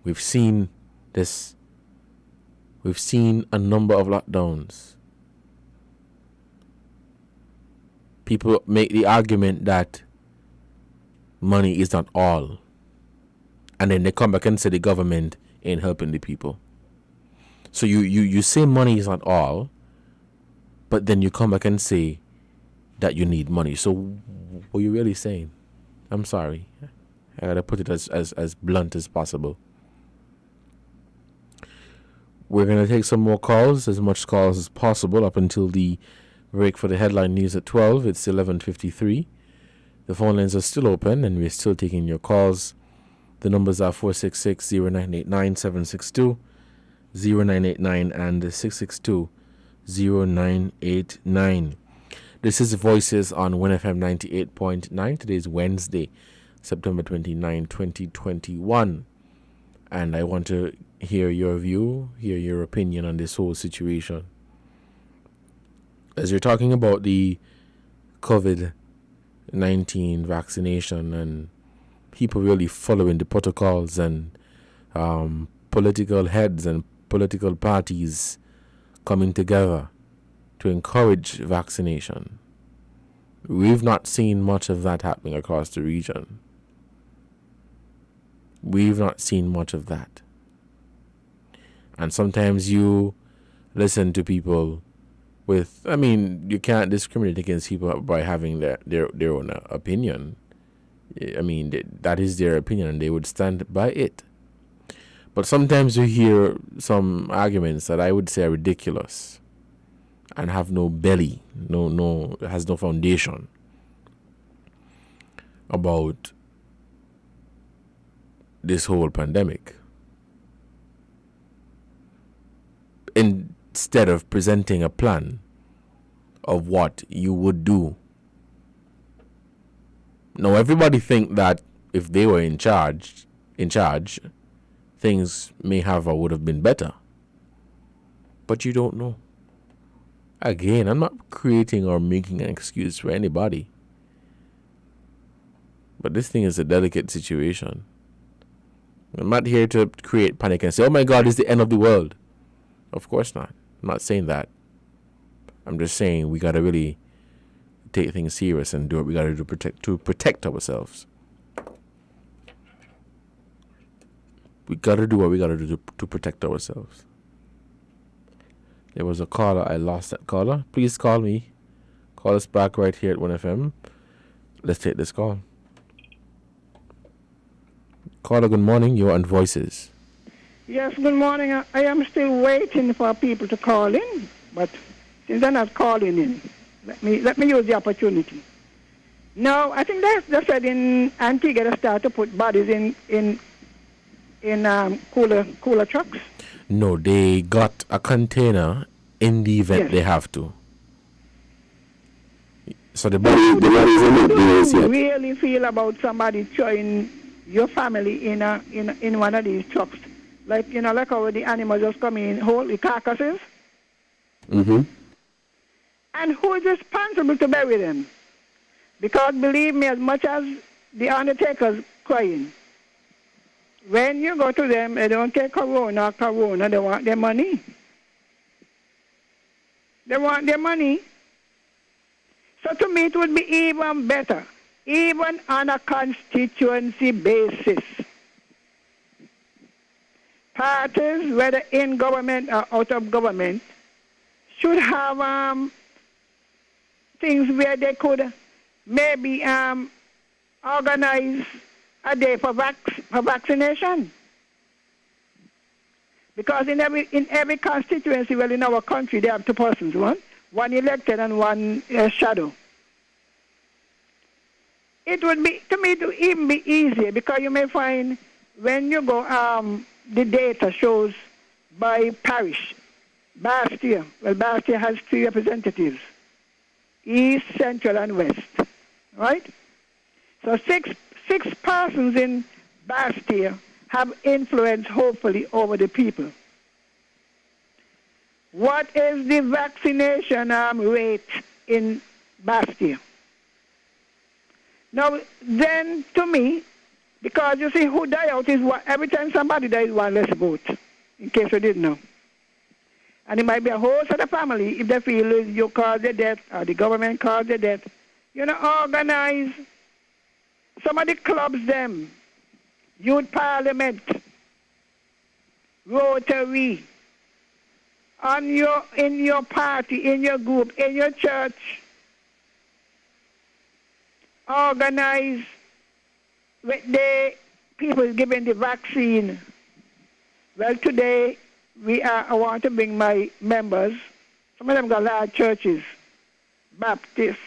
We've seen this. We've seen a number of lockdowns people make the argument that money is not all. And then they come back and say the government ain't helping the people. So you say money is not all, but then you come back and say that you need money. So what are you really saying? I'm sorry. I gotta put it as blunt as possible. We're gonna take some more calls, as much calls as possible, up until the break for the headline news at 12. It's 11:53. The phone lines are still open, and we're still taking your calls. The numbers are 466-0989-762, 0989, and 662-0989. This is Voices on WINN FM 98.9. Today is Wednesday, September 29, 2021. And I want to hear your view, hear your opinion on this whole situation. As you're talking about the COVID-19 vaccination and people really following the protocols and political heads and political parties coming together to encourage vaccination, we've not seen much of that happening across the region. We've not seen much of that. And sometimes you listen to people with, I mean, you can't discriminate against people by having their own opinion. I mean, that is their opinion and they would stand by it. But sometimes you hear some arguments that I would say are ridiculous and have no belly, has no foundation about this whole pandemic. Instead of presenting a plan of what you would do. Now, everybody think that if they were in charge, things may have or would have been better. But you don't know. Again, I'm not creating or making an excuse for anybody. But this thing is a delicate situation. I'm not here to create panic and say, oh my God, it's the end of the world. Of course not. I'm not saying that. I'm just saying we got to really take things serious and do what we got to do to protect ourselves. We got to do what we got to do to protect ourselves. There was a caller. I lost that caller. Please call me. Call us back right here at WINN FM. Let's take this call. Caller, good morning. You're on Voices. Yes, good morning. I am still waiting for people to call in, but since they're not calling in, let me use the opportunity. No, I think they said in Antigua they start to put bodies in cooler trucks. No, they got a container in the event they have to. So the bodies How do you really feel about somebody throwing your family in one of these trucks? Like how the animals just come in whole, the carcasses? Mm-hmm. And who is responsible to bury them? Because believe me, as much as the undertaker's crying, when you go to them, they don't take corona, they want their money. They want their money. So to me, it would be even better, even on a constituency basis. Parties, whether in government or out of government, should have things where they could maybe organize a day for vaccination. Because in every constituency, well, in our country, they have two persons, one elected and one shadow. It would be, to me, to even be easier, because you may find when you go, the data shows by parish. Bastia has 3 representatives, East, Central, and West, right? So six persons in Bastia have influence, hopefully, over the people. What is the vaccination rate in Bastia? Now, then, to me, because you see, who die out is what, every time somebody dies, one less vote, in case you didn't know. And it might be a whole set of family, if they feel you cause their death or the government caused their death, organize some of the clubs them, youth parliament, Rotary, in your party, in your group, in your church. Organize with the people giving the vaccine. Well, today I want to bring my members. Some of them got large churches, Baptist,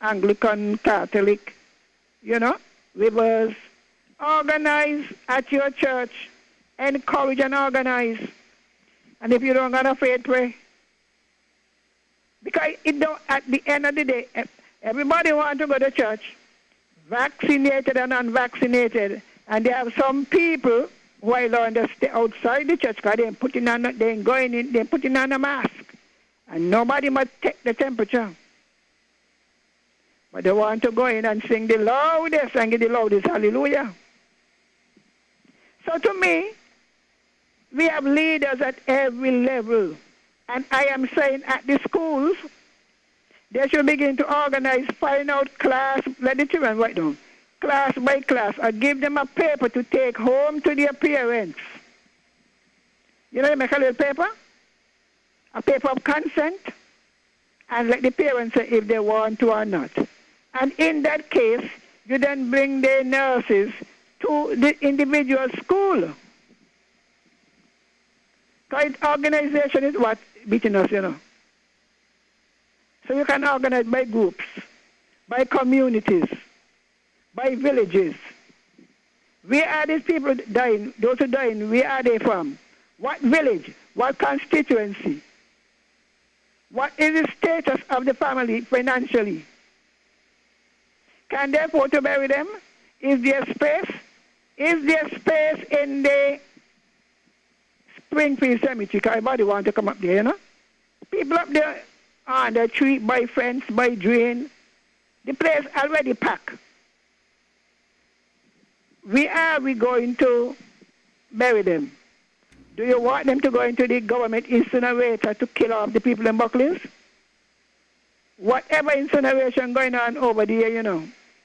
Anglican, Catholic, Rivers. Organize at your church. Encourage and organize. And if you don't got a faith, pray. Because at the end of the day, everybody wants to go to church, vaccinated and unvaccinated. And there have some people who are allowed to stay outside the church because they ain't putting on a mask. And nobody must take the temperature. But they want to go in and sing the loudest and get the loudest hallelujah. So to me, we have leaders at every level. And I am saying at the schools, they should begin to organize, find out class, let the children write down, class by class, or give them a paper to take home to their parents. They make a little paper, a paper of consent, and let the parents say if they want to or not. And in that case, you then bring the nurses to the individual school. Because organization is what beating us, So you can organize by groups, by communities, by villages. Where are these people dying? Those who dying, where are they from? What village? What constituency? What is the status of the family financially? Can they afford to bury them? Is there space? Is there space in the Springfield Cemetery? Because everybody want to come up there, People up there on the tree, by fence, by drain. The place already packed. Where are we going to bury them? Do you want them to go into the government incinerator to kill off the people in Bucklands? Whatever incineration going on over there,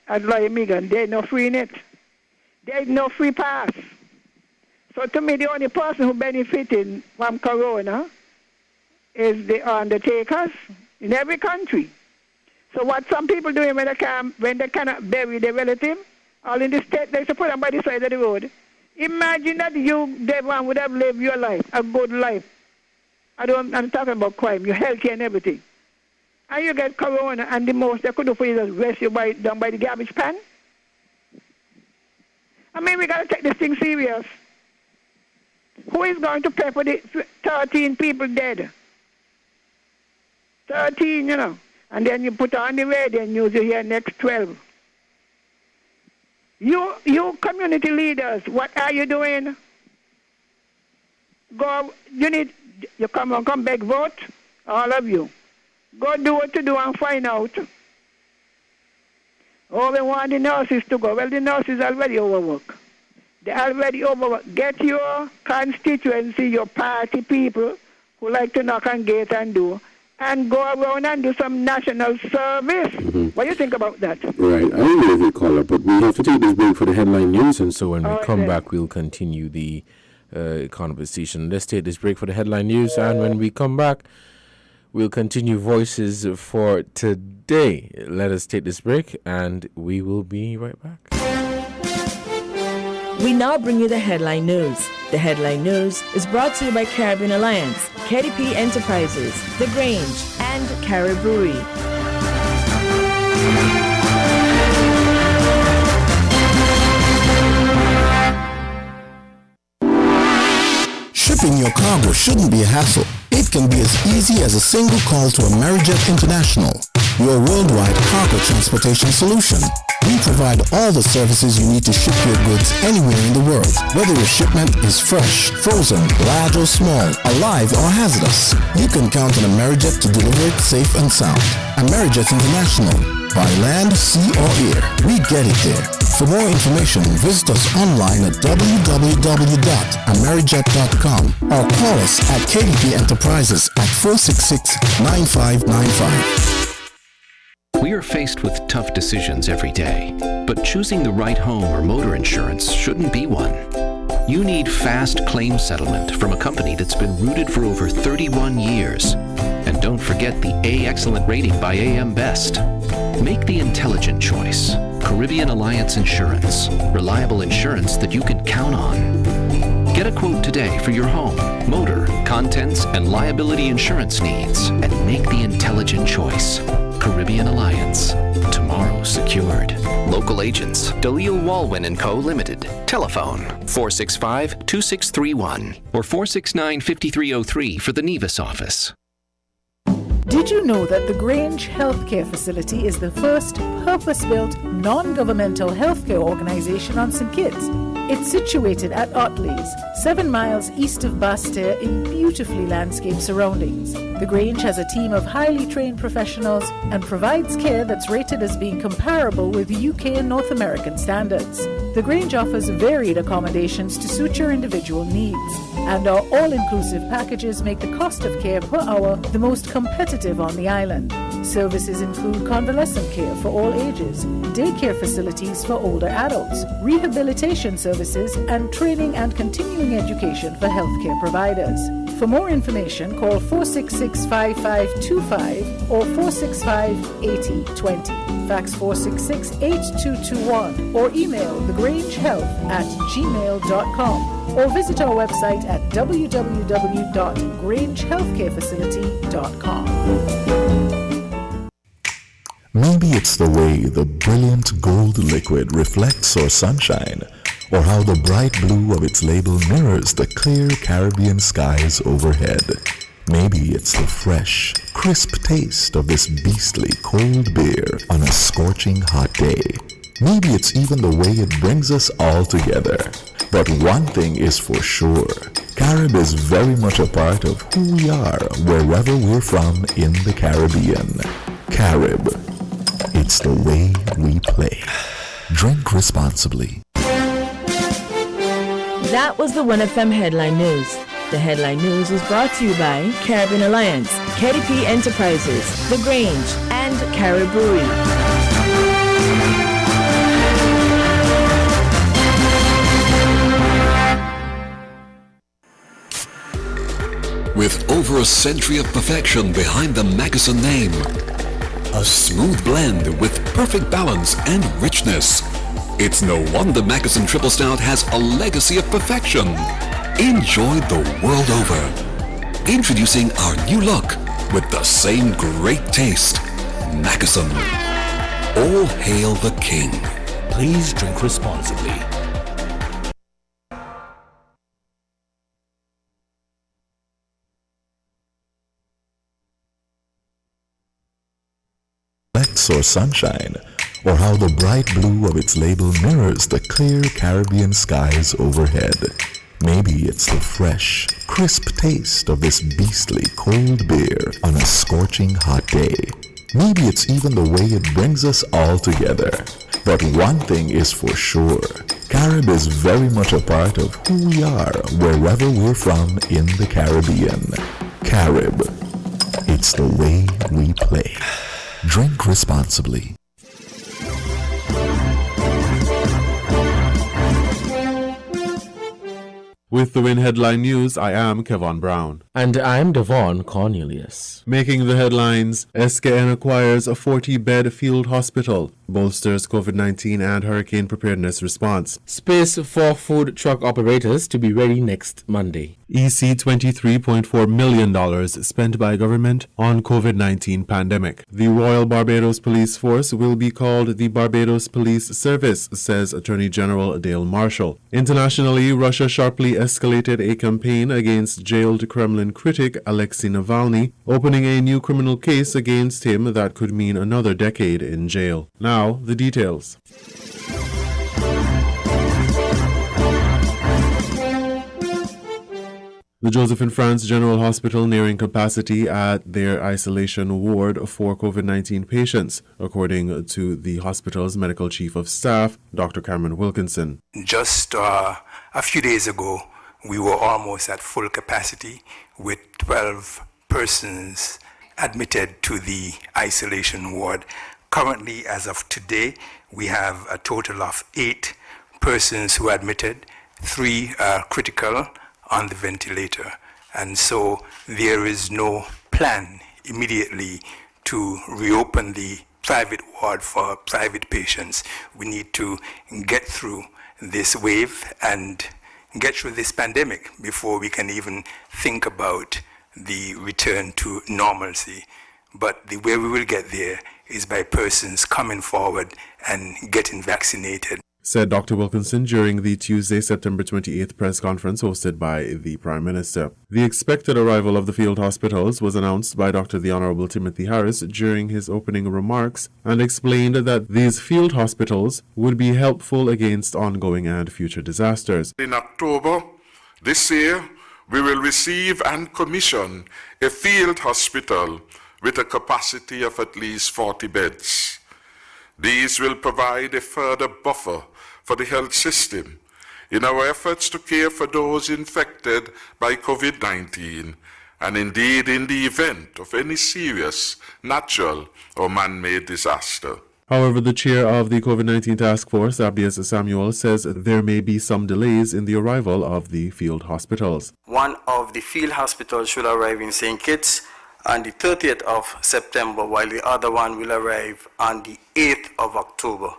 at Loyamigan, there's no free net. There's no free pass. So to me, the only person who benefited from corona is the undertakers in every country. So what some people do when they cannot bury their relative, all in the state, they should put them by the side of the road. Imagine that you, Devon, would have lived your life, a good life. I'm talking about crime, your health care and everything. And you get corona, and the most they could do for you is rest you down by the garbage pan. I mean, we got to take this thing serious. Who is going to pay for the 13 people dead? 13, And then you put on the radio and news, you hear next 12. You community leaders, what are you doing? You come back vote, all of you. Go do what to do and find out. Oh, we want the nurses to go. Well, the nurses are already overworked. They're already overworked. Get your constituency, your party people who like to knock on gates and go around and do some national service. What do you think about that? Right, I agree with you, caller, but we have to take this break for the headline news, and so when we come back, we'll continue the conversation. Let's take this break for the headline news, and when we come back, we'll continue Voices for today. Let us take this break, and we will be right back. We now bring you the headline news. The headline news is brought to you by Caribbean Alliance, KDP Enterprises, The Grange, and Carib Brewery. Shipping your cargo shouldn't be a hassle. It can be as easy as a single call to Amerijet International, your worldwide cargo transportation solution. We provide all the services you need to ship your goods anywhere in the world, whether your shipment is fresh, frozen, large or small, alive or hazardous. You can count on Amerijet to deliver it safe and sound. Amerijet International, by land, sea or air, we get it there. For more information, visit us online at www.amerijet.com or call us at KDP Enterprises at 466-9595. We are faced with tough decisions every day, but choosing the right home or motor insurance shouldn't be one. You need fast claim settlement from a company that's been rooted for over 31 years. And don't forget the A Excellent rating by AM Best. Make the intelligent choice. Caribbean Alliance Insurance. Reliable insurance that you can count on. Get a quote today for your home, motor, contents, and liability insurance needs, and make the intelligent choice. Caribbean Alliance. Tomorrow secured. Local agents, Dalil Walwyn & Co. Limited. Telephone 465-2631 or 469-5303 for the Nevis office. Did you know that the Grange Healthcare Facility is the first purpose-built, non-governmental healthcare organization on St Kitts? It's situated at Otley's, 7 miles east of Basseterre in beautifully landscaped surroundings. The Grange has a team of highly trained professionals and provides care that's rated as being comparable with UK and North American standards. The Grange offers varied accommodations to suit your individual needs, and our all-inclusive packages make the cost of care per hour the most competitive on the island. Services include convalescent care for all ages, daycare facilities for older adults, rehabilitation services, and training and continuing education for healthcare providers. For more information, call 466-5525 or 465-8020. Fax 466-8221 or email thegrangehealth@gmail.com or visit our website at www.grangehealthcarefacility.com. Maybe it's the way the brilliant gold liquid reflects our sunshine, or how the bright blue of its label mirrors the clear Caribbean skies overhead. Maybe it's the fresh, crisp taste of this beastly cold beer on a scorching hot day. Maybe it's even the way it brings us all together. But one thing is for sure, Carib is very much a part of who we are wherever we're from in the Caribbean. Carib. It's the way we play. Drink responsibly. That was the WINN FM Headline News. The Headline News was brought to you by Caribbean Alliance, KDP Enterprises, The Grange, and Carib Brewery. With over a century of perfection behind the Mackeson name, a smooth blend with perfect balance and richness. It's no wonder Mackeson Triple Stout has a legacy of perfection. Enjoy the world over. Introducing our new look with the same great taste. Mackeson. All hail the king. Please drink responsibly. Or sunshine, or how the bright blue of its label mirrors the clear Caribbean skies overhead. Maybe it's the fresh, crisp taste of this beastly cold beer on a scorching hot day. Maybe it's even the way it brings us all together. But one thing is for sure, Carib is very much a part of who we are wherever we're from in the Caribbean. Carib. It's the way we play. Drink responsibly. With the WINN Headline News, I am Kevon Brown. And I'm Devon Cornelius. Making the headlines, SKN acquires a 40-bed field hospital, bolsters COVID-19 and hurricane preparedness response. Space for food truck operators to be ready next Monday. EC $23.4 million spent by government on COVID-19 pandemic. The Royal Barbados Police Force will be called the Barbados Police Service, says Attorney General Dale Marshall. Internationally, Russia sharply escalated a campaign against jailed Kremlin critic Alexei Navalny, opening a new criminal case against him that could mean another decade in jail. Now, the details. The Josephine France General Hospital nearing capacity at their isolation ward for COVID-19 patients, according to the hospital's medical chief of staff, Dr. Cameron Wilkinson. Just a few days ago, we were almost at full capacity with 12 persons admitted to the isolation ward. Currently, as of today, we have a total of 8 persons who are admitted, 3 are critical on the ventilator. And so there is no plan immediately to reopen the private ward for private patients. We need to get through this wave and get through this pandemic before we can even think about the return to normalcy. But the way we will get there is by persons coming forward and getting vaccinated. Said Dr. Wilkinson during the Tuesday, September 28th press conference hosted by the Prime Minister. The expected arrival of the field hospitals was announced by Dr. the Honorable Timothy Harris during his opening remarks and explained that these field hospitals would be helpful against ongoing and future disasters. In October this year, we will receive and commission a field hospital with a capacity of at least 40 beds. These will provide a further buffer for the health system in our efforts to care for those infected by COVID-19 and indeed in the event of any serious natural or man-made disaster. However, the chair of the COVID-19 task force, Abias Samuel, says there may be some delays in the arrival of the field hospitals. One of the field hospitals should arrive in St Kitts on the 30th of September, while the other one will arrive on the 8th of October.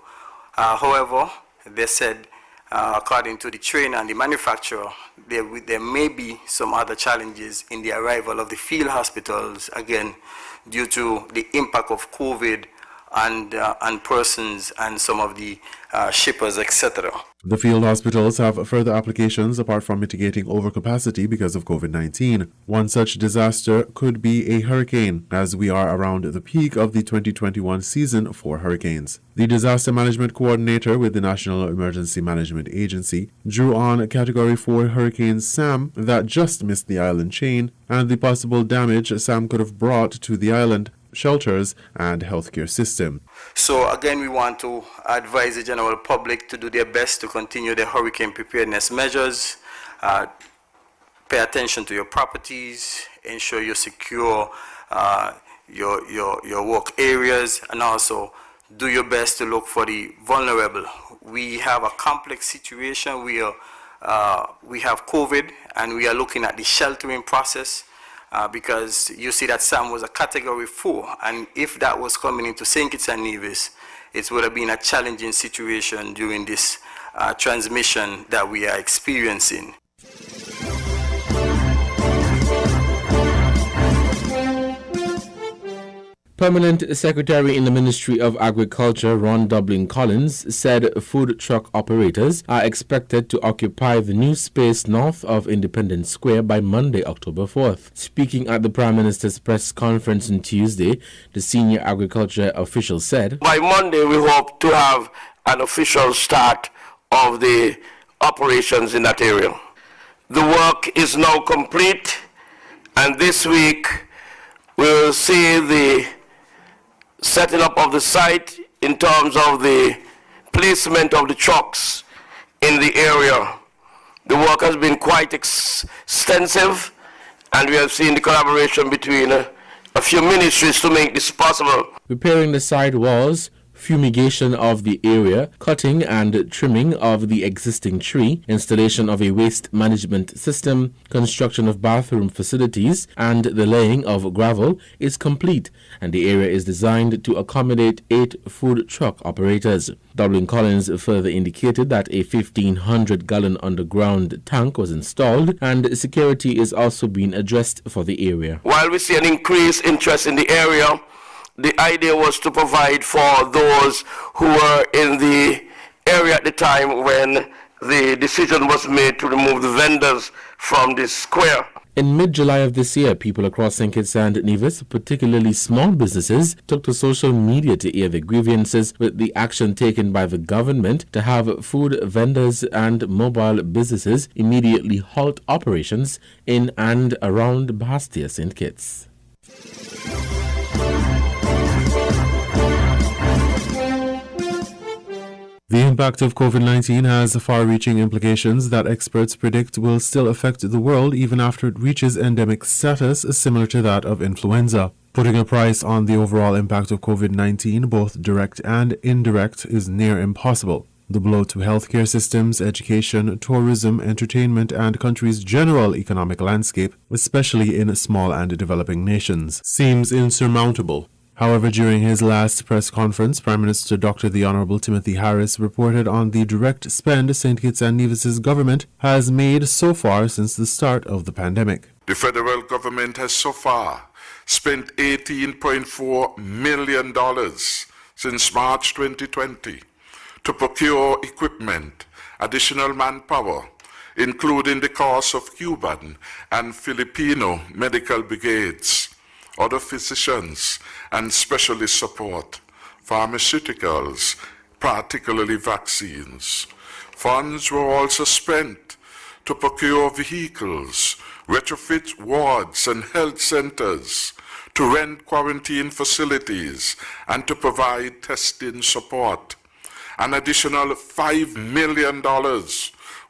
However, they said, according to the trainer and the manufacturer, there may be some other challenges in the arrival of the field hospitals, again, due to the impact of COVID and persons and some of the shippers, etc. The field hospitals have further applications apart from mitigating overcapacity because of COVID-19. One such disaster could be a hurricane, as we are around the peak of the 2021 season for hurricanes. The disaster management coordinator with the National Emergency Management Agency drew on Category 4 Hurricane Sam that just missed the island chain and the possible damage Sam could have brought to the island, shelters, and healthcare system. So again, we want to advise the general public to do their best to continue their hurricane preparedness measures. Pay attention to your properties, ensure you secure your work areas, and also do your best to look for the vulnerable. We have a complex situation where we have COVID, and we are looking at the sheltering process. Because you see that Sam was a Category 4, and if that was coming into St Kitts and Nevis, it would have been a challenging situation during this transmission that we are experiencing. Permanent Secretary in the Ministry of Agriculture, Ron Dublin-Collins, said food truck operators are expected to occupy the new space north of Independence Square by Monday, October 4th. Speaking at the Prime Minister's press conference on Tuesday, the senior agriculture official said, by Monday, we hope to have an official start of the operations in that area. The work is now complete, and this week we will see the setting up of the site in terms of the placement of the trucks in the area. The work has been quite extensive, and we have seen the collaboration between a few ministries to make this possible. Repairing the side walls, fumigation of the area, cutting and trimming of the existing tree, installation of a waste management system, construction of bathroom facilities, and the laying of gravel is complete, and the area is designed to accommodate 8 food truck operators. Dublin-Collins further indicated that a 1,500-gallon underground tank was installed, and security is also being addressed for the area. While we see an increased interest in the area, the idea was to provide for those who were in the area at the time when the decision was made to remove the vendors from the square. In mid-July of this year, people across St Kitts and Nevis, particularly small businesses, took to social media to air their grievances with the action taken by the government to have food vendors and mobile businesses immediately halt operations in and around Bastia, St Kitts. The impact of COVID-19 has far-reaching implications that experts predict will still affect the world even after it reaches endemic status similar to that of influenza. Putting a price on the overall impact of COVID-19, both direct and indirect, is near impossible. The blow to healthcare systems, education, tourism, entertainment, and country's general economic landscape, especially in small and developing nations, seems insurmountable. However, during his last press conference, Prime Minister Dr. The Honorable Timothy Harris reported on the direct spend St Kitts and Nevis' government has made so far since the start of the pandemic. The federal government has so far spent $18.4 million since March 2020 to procure equipment, additional manpower, including the cost of Cuban and Filipino medical brigades, other physicians and specialist support, pharmaceuticals, particularly vaccines. Funds were also spent to procure vehicles, retrofit wards and health centers, to rent quarantine facilities, and to provide testing support. An additional $5 million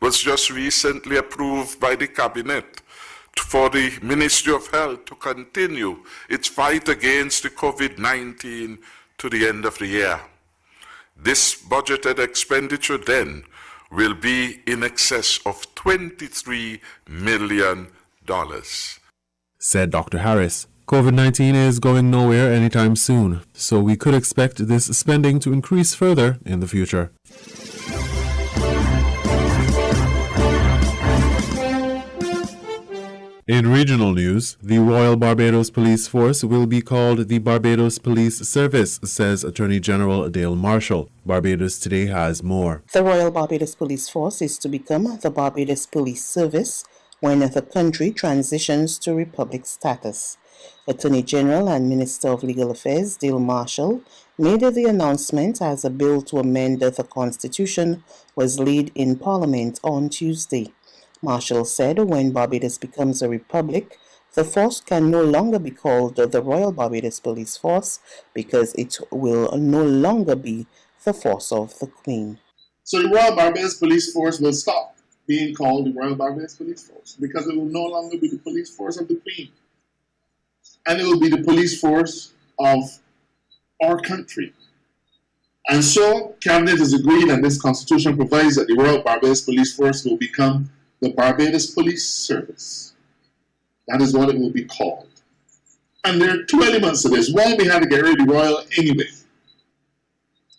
was just recently approved by the Cabinet for the Ministry of Health to continue its fight against the COVID-19 to the end of the year. This budgeted expenditure then will be in excess of $23 million. Said Dr. Harris. COVID-19 is going nowhere anytime soon, so we could expect this spending to increase further in the future. In regional news, the Royal Barbados Police Force will be called the Barbados Police Service, says Attorney General Dale Marshall. Barbados today has more. The Royal Barbados Police Force is to become the Barbados Police Service when the country transitions to republic status. Attorney General and Minister of Legal Affairs Dale Marshall made the announcement as a bill to amend the Constitution was laid in Parliament on Tuesday. Marshall said when Barbados becomes a republic, the force can no longer be called the Royal Barbados Police Force because it will no longer be the force of the Queen. So the Royal Barbados Police Force will stop being called the Royal Barbados Police Force because it will no longer be the police force of the Queen. And it will be the police force of our country. And so, Cabinet has agreed, and this Constitution provides that the Royal Barbados Police Force will become the Barbados Police Service. That is what it will be called. And there are two elements to this. One, we had to get rid of the Royal anyway.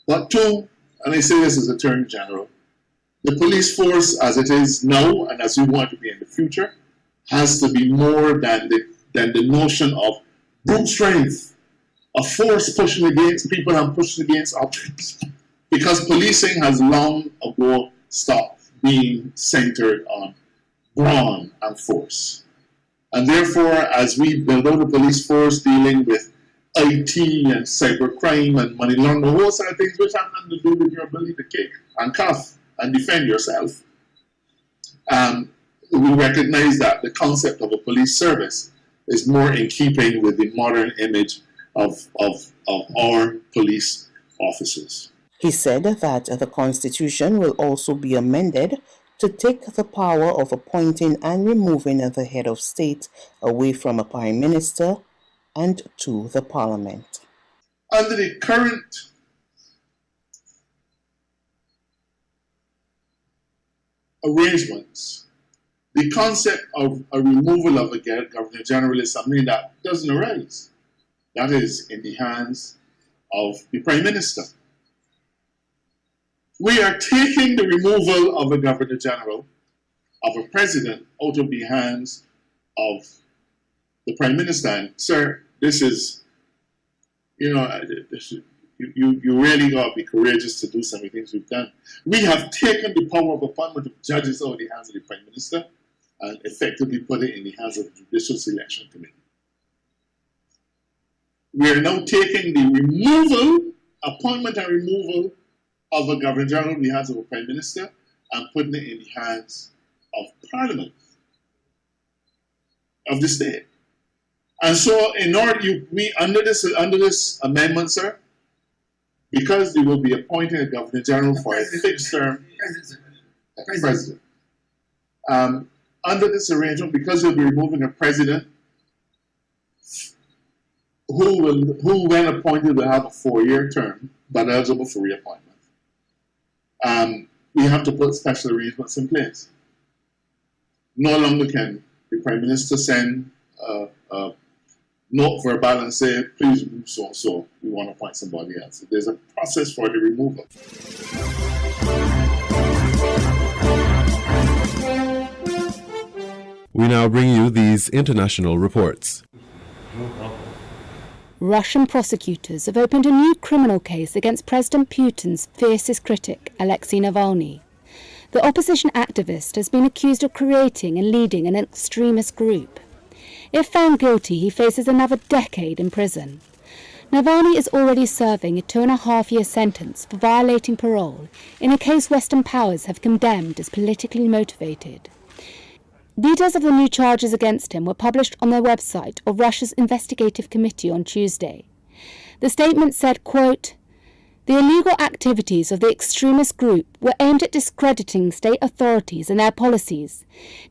But two, and I say this as Attorney General, the police force as it is now and as we want to be in the future has to be more than the notion of brute strength, a force pushing against people and pushing against objects. Because policing has long ago stopped being centered on brawn and force. And therefore, as we build out a police force dealing with IT and cybercrime and money laundering, a whole set of things which have nothing to do with your ability to kick and cuff and defend yourself, we recognize that the concept of a police service is more in keeping with the modern image of our police officers. He said that the Constitution will also be amended to take the power of appointing and removing the head of state away from a Prime Minister and to the Parliament. Under the current arrangements, the concept of a removal of a Governor General is something that doesn't arise. That is in the hands of the Prime Minister. We are taking the removal of a Governor General, of a President, out of the hands of the Prime Minister. And, sir, this is, you really got to be courageous to do some of the things we've done. We have taken the power of appointment of judges out of the hands of the Prime Minister and effectively put it in the hands of the Judicial Selection Committee. We are now taking the appointment and removal of a Governor General in the hands of a Prime Minister and putting it in the hands of Parliament, of the state. And so, in order under this amendment, sir, because they will be appointing a Governor General for a fixed term, President. Under this arrangement, because they'll be removing a President who when appointed will have a 4-year term, but eligible for reappointment. We have to put special arrangements in place. No longer can the Prime Minister send a note verbal and say, please remove so-and-so, we want to appoint somebody else. There's a process for the removal. We now bring you these international reports. Russian prosecutors have opened a new criminal case against President Putin's fiercest critic, Alexei Navalny. The opposition activist has been accused of creating and leading an extremist group. If found guilty, he faces another decade in prison. Navalny is already serving a 2.5-year sentence for violating parole in a case Western powers have condemned as politically motivated. Details of the new charges against him were published on the website of Russia's investigative committee on Tuesday. The statement said, quote, "The illegal activities of the extremist group were aimed at discrediting state authorities and their policies,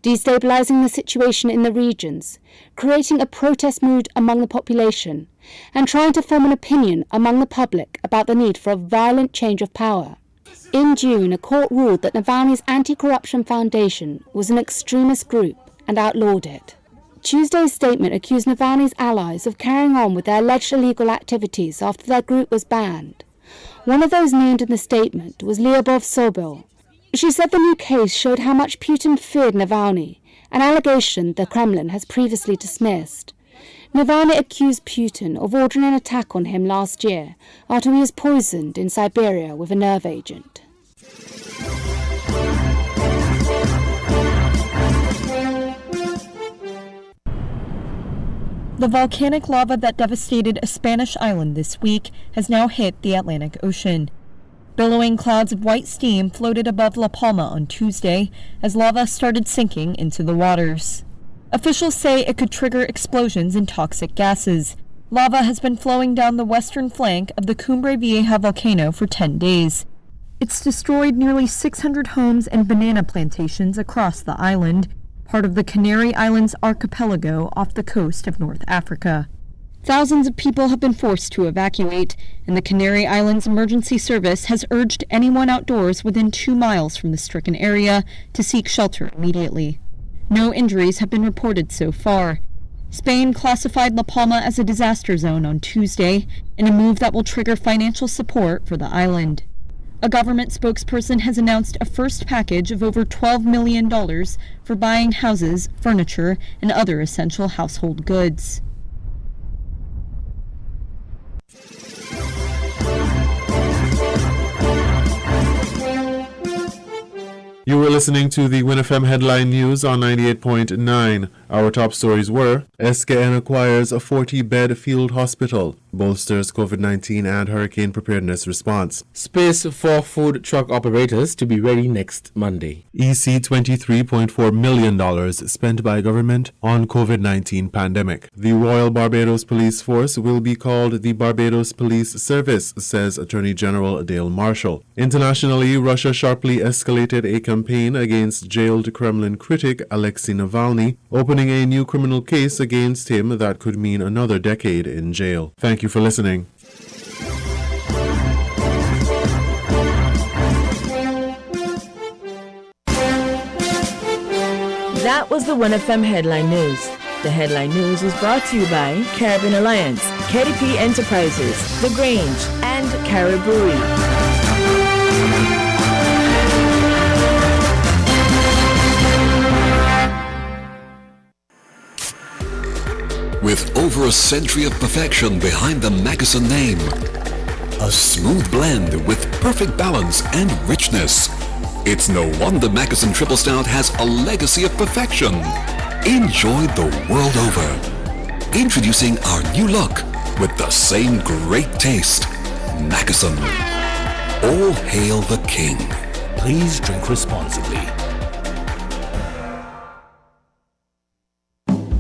destabilizing the situation in the regions, creating a protest mood among the population, and trying to form an opinion among the public about the need for a violent change of power." In June, a court ruled that Navalny's Anti-Corruption Foundation was an extremist group and outlawed it. Tuesday's statement accused Navalny's allies of carrying on with their alleged illegal activities after their group was banned. One of those named in the statement was Lyubov Sobel. She said the new case showed how much Putin feared Navalny, an allegation the Kremlin has previously dismissed. Navalny accused Putin of ordering an attack on him last year after he was poisoned in Siberia with a nerve agent. The volcanic lava that devastated a Spanish island this week has now hit the Atlantic Ocean. Billowing clouds of white steam floated above La Palma on Tuesday as lava started sinking into the waters. Officials say it could trigger explosions and toxic gases. Lava has been flowing down the western flank of the Cumbre Vieja volcano for 10 days. It's destroyed nearly 600 homes and banana plantations across the island, part of the Canary Islands archipelago off the coast of North Africa. Thousands of people have been forced to evacuate, and the Canary Islands Emergency Service has urged anyone outdoors within 2 miles from the stricken area to seek shelter immediately. No injuries have been reported so far. Spain classified La Palma as a disaster zone on Tuesday in a move that will trigger financial support for the island. A government spokesperson has announced a first package of over $12 million for buying houses, furniture, and other essential household goods. You were listening to the WINN FM headline news on 98.9. Our top stories were: SKN acquires a 40-bed field hospital, bolsters COVID-19 and hurricane preparedness response. Space for food truck operators to be ready next Monday. EC $23.4 million spent by government on COVID-19 pandemic. The Royal Barbados Police Force will be called the Barbados Police Service, says Attorney General Dale Marshall. Internationally, Russia sharply escalated a campaign against jailed Kremlin critic Alexei Navalny, opening a new criminal case against him that could mean another decade in jail. Thank you for listening. That was the WINN FM headline news. The headline news was brought to you by Caribbean Alliance, KDP Enterprises, The Grange, and Caribbean. With over a century of perfection behind the Magasin name, a smooth blend with perfect balance and richness, it's no wonder Magasin Triple Stout has a legacy of perfection. Enjoyed the world over. Introducing our new look with the same great taste. Magasin. All hail the king. Please drink responsibly.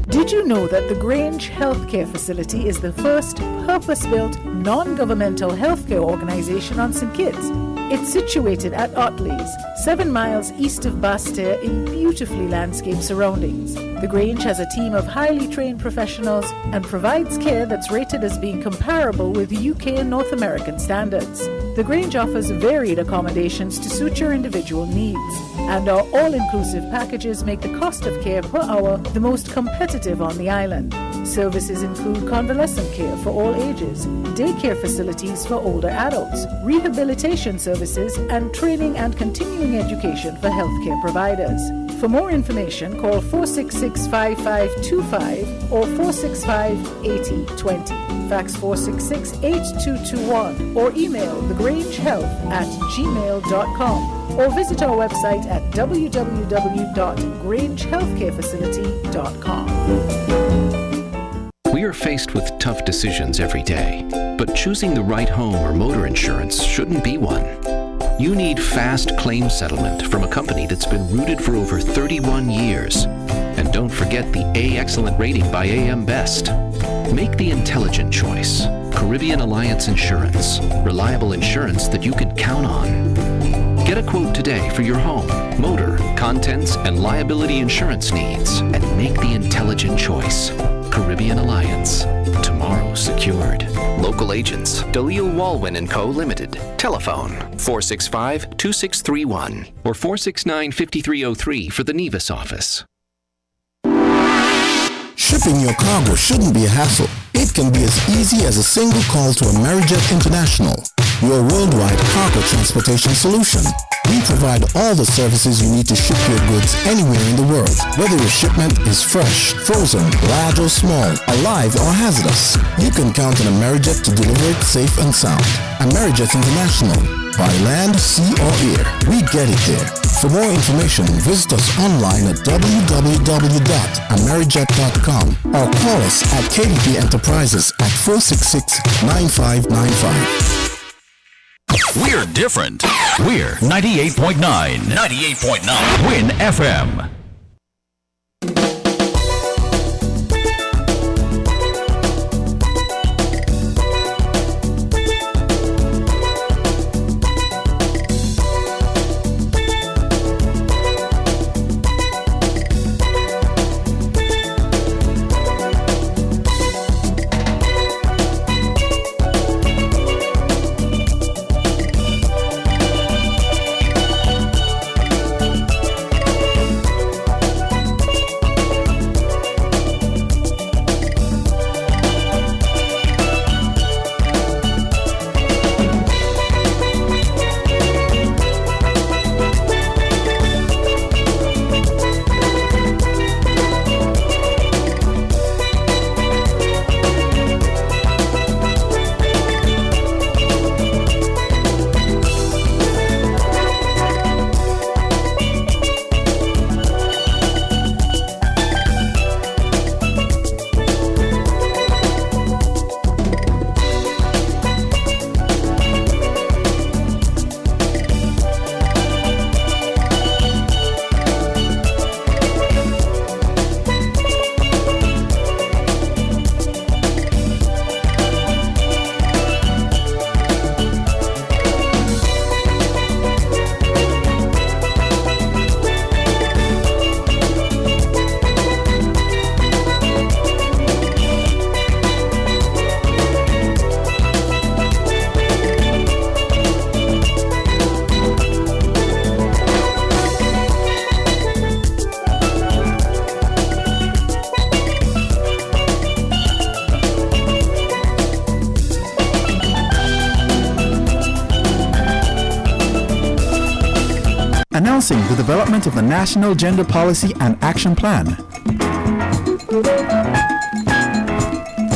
Did you know that the Grange Healthcare Facility is the first purpose-built, non-governmental healthcare organization on St Kitts? It's situated at Otley's, 7 miles east of Bastia in beautifully landscaped surroundings. The Grange has a team of highly trained professionals and provides care that's rated as being comparable with UK and North American standards. The Grange offers varied accommodations to suit your individual needs, and our all-inclusive packages make the cost of care per hour the most competitive on the island. Services include convalescent care for all ages, daycare facilities for older adults, rehabilitation services, and training and continuing education for healthcare providers. For more information, call 466-5525 or 465-8020. Fax 466-8221 or email thegrangehealth@gmail.com or visit our website at www.grangehealthcarefacility.com. We are faced with tough decisions every day, but choosing the right home or motor insurance shouldn't be one. You need fast claim settlement from a company that's been rooted for over 31 years. And don't forget the A Excellent rating by AM Best. Make the intelligent choice. Caribbean Alliance Insurance. Reliable insurance that you can count on. Get a quote today for your home, motor, contents, and liability insurance needs, and make the intelligent choice. Caribbean Alliance. Tomorrow secured. Local agents, Dalil Walwyn & Co. Limited. Telephone 465-2631 or 469-5303 for the Nevis office. Shipping your cargo shouldn't be a hassle. It can be as easy as a single call to Amerijet International, your worldwide cargo transportation solution. We provide all the services you need to ship your goods anywhere in the world, whether your shipment is fresh, frozen, large or small, alive or hazardous. You can count on Amerijet to deliver it safe and sound. Amerijet International. By land, sea or air, we get it there. For more information, visit us online at www.amerijet.com or call us at KDP Enterprises at 466-9595. We're different. We're 98.9. 98.9. WINN FM. Announcing the development of the National Gender Policy and Action Plan.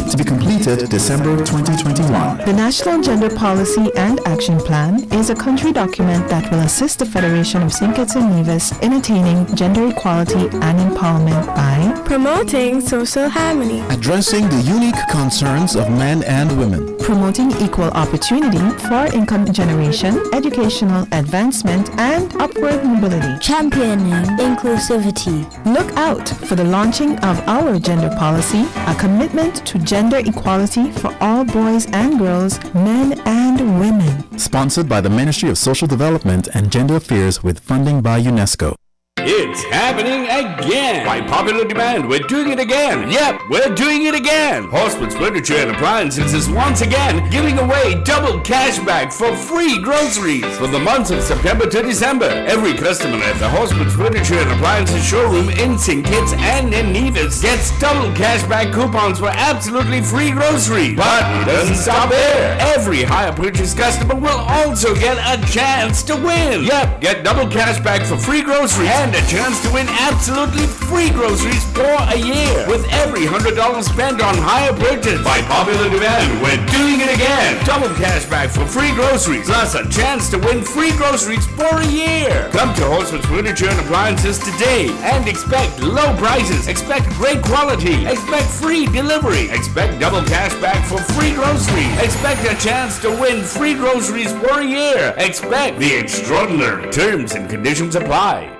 To be completed December 2021. The National Gender Policy and Action Plan is a country document that will assist the Federation of St Kitts and Nevis in attaining gender equality and empowerment by promoting social harmony, addressing the unique concerns of men and women, promoting equal opportunity for income generation, educational advancement, and upward mobility, championing inclusivity. Look out for the launching of our gender policy, a commitment to gender equality equality for all boys and girls, men and women. Sponsored by the Ministry of Social Development and Gender Affairs with funding by UNESCO. It's happening again! By popular demand, we're doing it again! Yep, we're doing it again! Horseman's Furniture and Appliances is once again giving away double cashback for free groceries for the months of September to December. Every customer at the Horseman's Furniture and Appliances showroom in St Kitts and Nevis gets double cashback coupons for absolutely free groceries. But it doesn't stop there! Every higher purchase customer will also get a chance to win! Yep, get double cashback for free groceries and a chance to win absolutely free groceries for a year with every $100 spent on higher purchase. By popular demand, we're doing it again. Double cashback for free groceries, plus a chance to win free groceries for a year. Come to Horseman's Furniture and Appliances today and expect low prices, expect great quality, expect free delivery, expect double cashback for free groceries, expect a chance to win free groceries for a year, expect the extraordinary terms and conditions apply.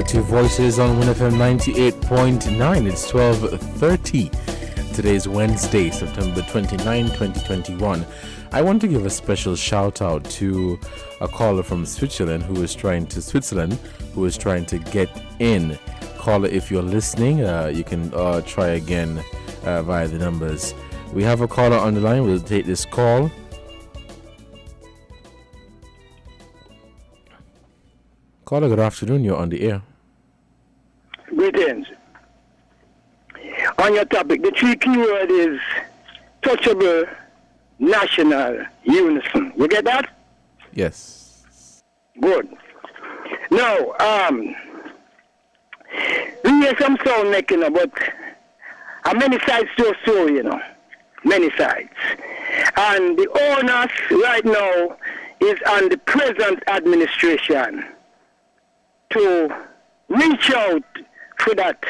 To Voices on WINN FM 98.9. It's 12:30. Today's Wednesday, September 29, 2021. I want to give a special shout out to a caller from Switzerland who is trying to get in. Caller, if you're listening, you can try again via the numbers. We have a caller on the line. We'll take this call. Caller, good afternoon. You're on the air. Greetings. On your topic, the key keyword is touchable national unison. You get that? Yes. Good. Now, we hear some sound making, but many sides to a story, many sides. And the onus right now is on the present administration to reach out for that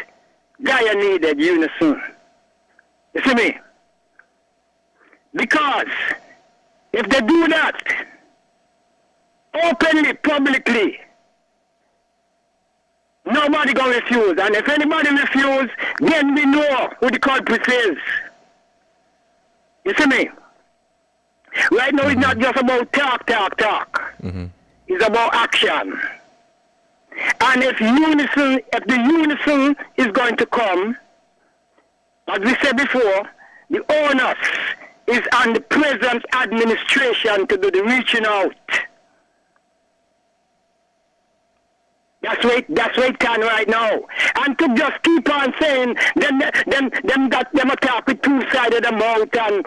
dire needed unison. You see me? Because if they do that openly, publicly, nobody gonna refuse. And if anybody refuse, then we know who the culprit is. You see me? Right now it's not just about talk. Mm-hmm. It's about action. And if the unison is going to come, as we said before, the onus is on the present administration to do the reaching out. That's where it can right now. And to just keep on saying them attack with two sides of the mouth, and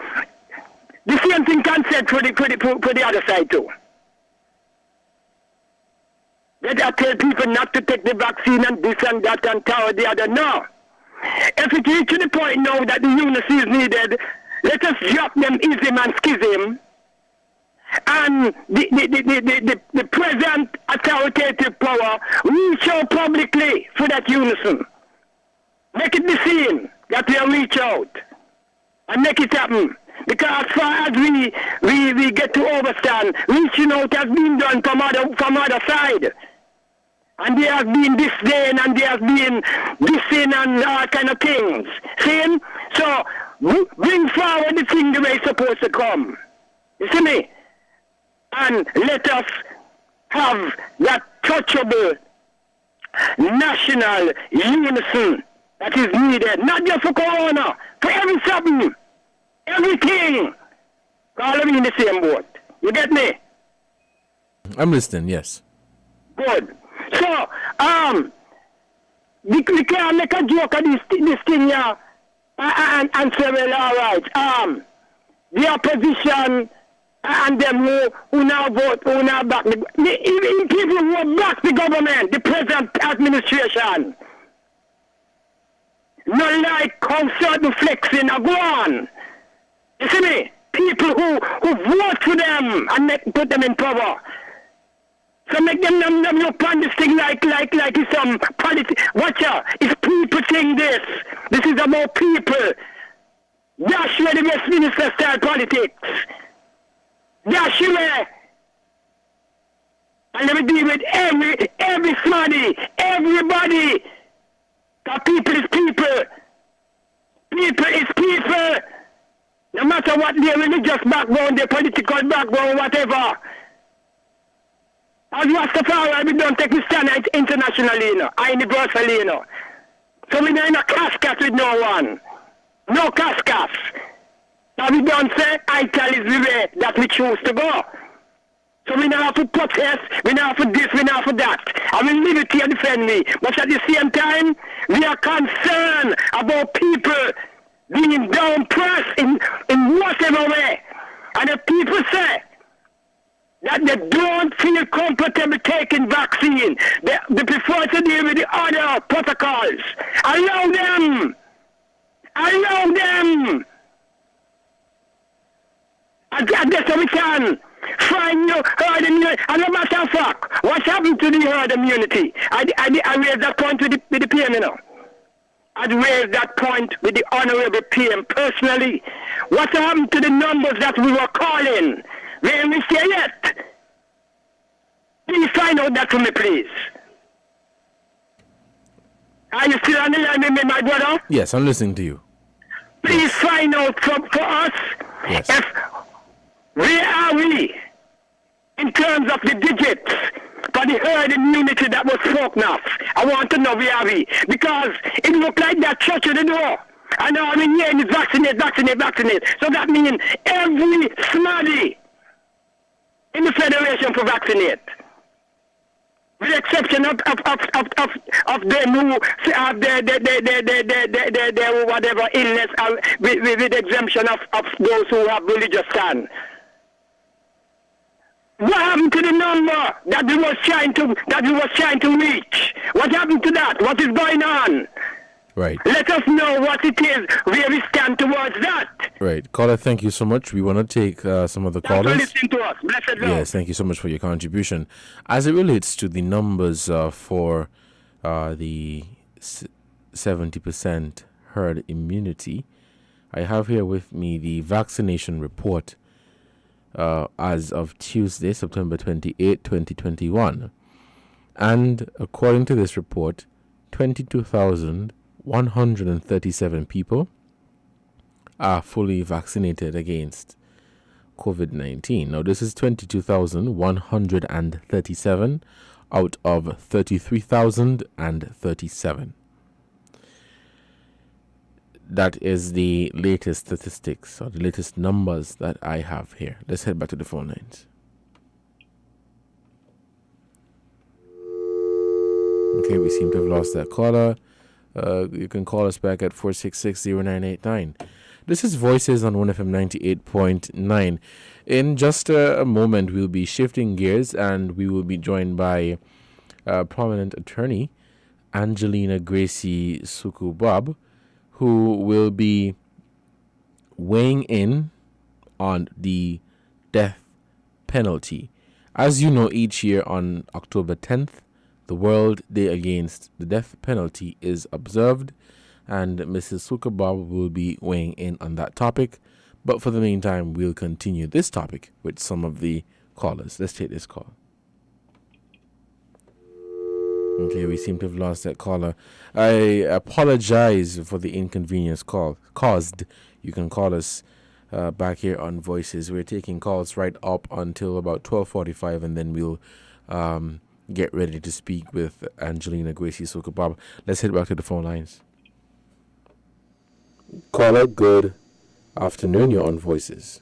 the same thing can said for the other side too. They tell people not to take the vaccine and this and that and the other. No. If it reaches to the point now that the unity is needed, let us drop them ism and schism. And the present authoritative power reach out publicly for that unison. Make it be seen that we reach out and make it happen. Because as far as we get to understand, reaching out has been done from other side. And there has been disdain and there has been dissing and all kind of things. See? So bring forward the thing the way it's supposed to come. You see me? And let us have that untouchable national unison that is needed, not just for corona, for every something, everything. All of you in the same boat. You get me? I'm listening, yes. Good. So, we can't make a joke of this thing here and say, well, all right, the opposition and them who now vote, who now back even people who back the government, the present administration. Not like how certain flexing are gone. You see me? People who vote for them and put them in power. So make them look on this thing like it's some politics. Watch out, it's people thing this. This is about people. That's where the Westminster style politics. That's where. And let me deal with everybody, everybody. Because people is people. People is people. No matter what their religious background, their political background, whatever. As Rastafari, we don't take the stand internationally, you know, or universally, you know. So we don't in a cascas with no one. No cascas. Now we don't say Ital is the way that we choose to go. So we don't have to protest, we don't have to this, we don't have to that. I will liberty and defend me. But at the same time, we are concerned about people being down pressed in whatever way. And if people say that they don't feel comfortable taking vaccine, they prefer to deal with the other protocols. Allow them. Allow them. I guess we can find your herd immunity. And no matter of fact, what happened to the herd immunity? I raised that point with the PM, you know. I'd raise that point with the Honorable PM personally. What happened to the numbers that we were calling? Where we say yet? Please find out that for me, please. Are you still on the line with me, my brother? Yes, I'm listening to you. Please find out for us, yes. Where are we in terms of the digits for the herd immunity that was spoken of? I want to know where are we, because it looked like that church at the door. And now I'm in here and it's vaccinate. So that means every smarty in the Federation for vaccinate. With the exception of them who have their whatever illness, with the exemption of those who have religious stand. What happened to the number that we was trying to reach? What happened to that? What is going on? Right. Let us know what it is, where we stand towards that. Right. Caller, thank you so much. We want to take some of the callers. Thanks for listening to us. Blessed love. Yes, thank you so much for your contribution. As it relates to the numbers for the 70% herd immunity, I have here with me the vaccination report as of Tuesday, September 28, 2021. And according to this report, 22,137 people are fully vaccinated against COVID-19. Now, this is 22,137 out of 33,037. That is the latest statistics or the latest numbers that I have here. Let's head back to the phone lines. Okay, we seem to have lost that caller. You can call us back at 466-0989. This is Voices on WINN FM 98.9. In just a moment, we'll be shifting gears and we will be joined by prominent attorney Angelina Gracie Sukubab, who will be weighing in on the death penalty. As you know, each year on October 10th, the World Day Against the Death Penalty is observed, and Mrs. Sukubab will be weighing in on that topic. But for the meantime, we'll continue this topic with some of the callers. Let's take this call. Okay, we seem to have lost that caller. I apologize for the inconvenience caused. You can call us back here on Voices. We're taking calls right up until about 12:45, and then we'll get ready to speak with Angelina Gracie Soka Bob. Let's head back to the phone lines. Caller, good afternoon. You're on Voices.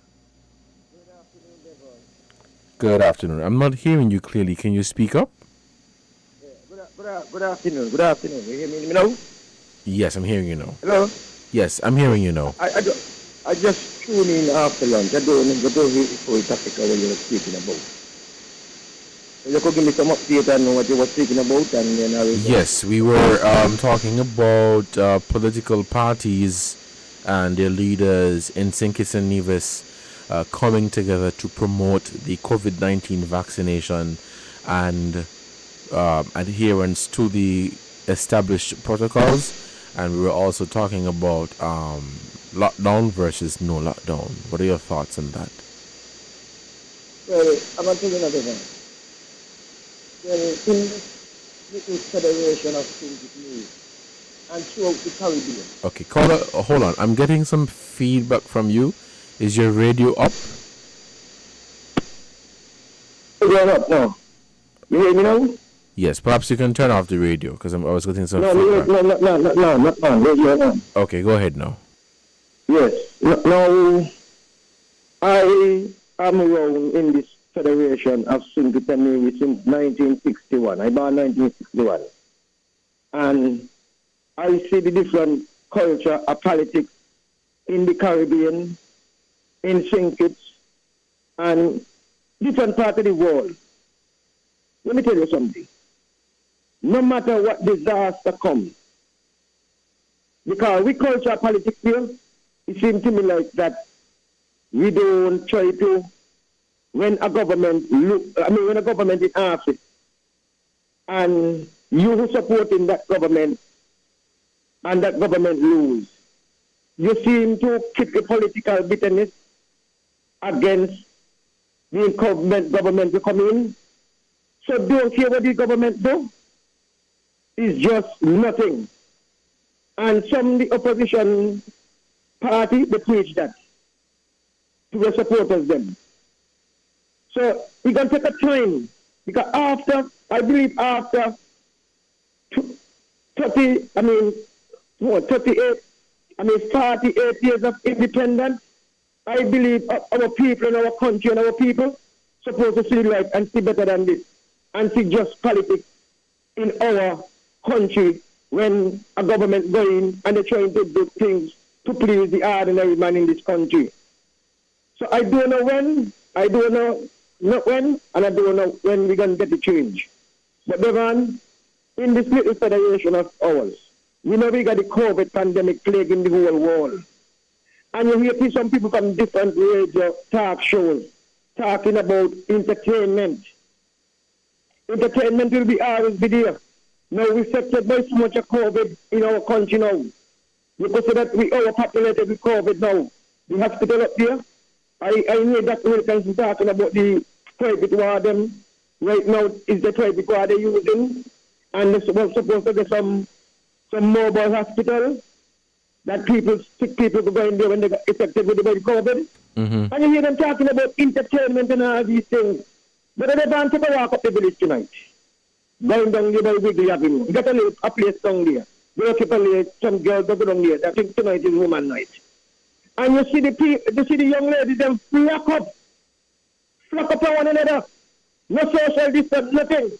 Good afternoon. I'm not hearing you clearly. Can you speak up? Good afternoon. Good afternoon. You hear me now? Yes, I'm hearing you now. Hello? Yes, I'm hearing you now. I just tuned in after lunch. I don't hear the full topic what you were speaking about. So you could give me some update on what you were speaking about, and then I will... Yes, we were talking about political parties and their leaders in St Kitts and Nevis coming together to promote the COVID-19 vaccination and adherence to the established protocols. And we were also talking about lockdown versus no lockdown. What are your thoughts on that? Well, I'm going to tell you another one. Well, in this federation of St Kitts and Nevis and throughout the Caribbean. Okay, caller, hold on. I'm getting some feedback from you. Is your radio up? It's up now. You hear me now? Yes, perhaps you can turn off the radio because I was getting some feedback. No. Okay, go ahead now. Yes. Now, I am around in this federation of St Kitts and Nevis since 1961. I born 1961. And I see the different culture of politics in the Caribbean, in St Kitts, and different parts of the world. Let me tell you something. No matter what disaster comes, because we culture politics here, it seems to me like that we don't try to, when a government is in office, and you who supporting that government, and that government lose, you seem to keep the political bitterness against the incumbent government to come in. So don't care what the government do. It's just nothing. And some of the opposition party, they preach that to the supporters them. So we can take a time, because after 48 years of independence, I believe our people and our country and our people supposed to see life and see better than this and see just politics in our country when a government going and they're trying to do things to please the ordinary man in this country. So I don't know when, I don't know not when, and I don't know when we're going to get the change. But Devon, in this little federation of ours, we know we got the COVID pandemic plaguing the whole world. And you hear some people from different radio talk shows talking about entertainment. Entertainment will be always be there. Now we're affected by so much of COVID in our country now. Because of that we overpopulated with COVID now. The hospital up there, I hear that Wilkins talking about the private ward right now is the private ward they're using. And they're supposed to get some mobile hospital that sick people go in there when they get affected with the COVID. Mm-hmm. And you hear them talking about entertainment and all these things. But they don't take a walk up the village tonight. Going down there by Wiggly Avenue. You got a place down there. They occupy some girls that go down there. I think tonight is woman night. And you see the young ladies, them flock up on one another. No social distance, nothing.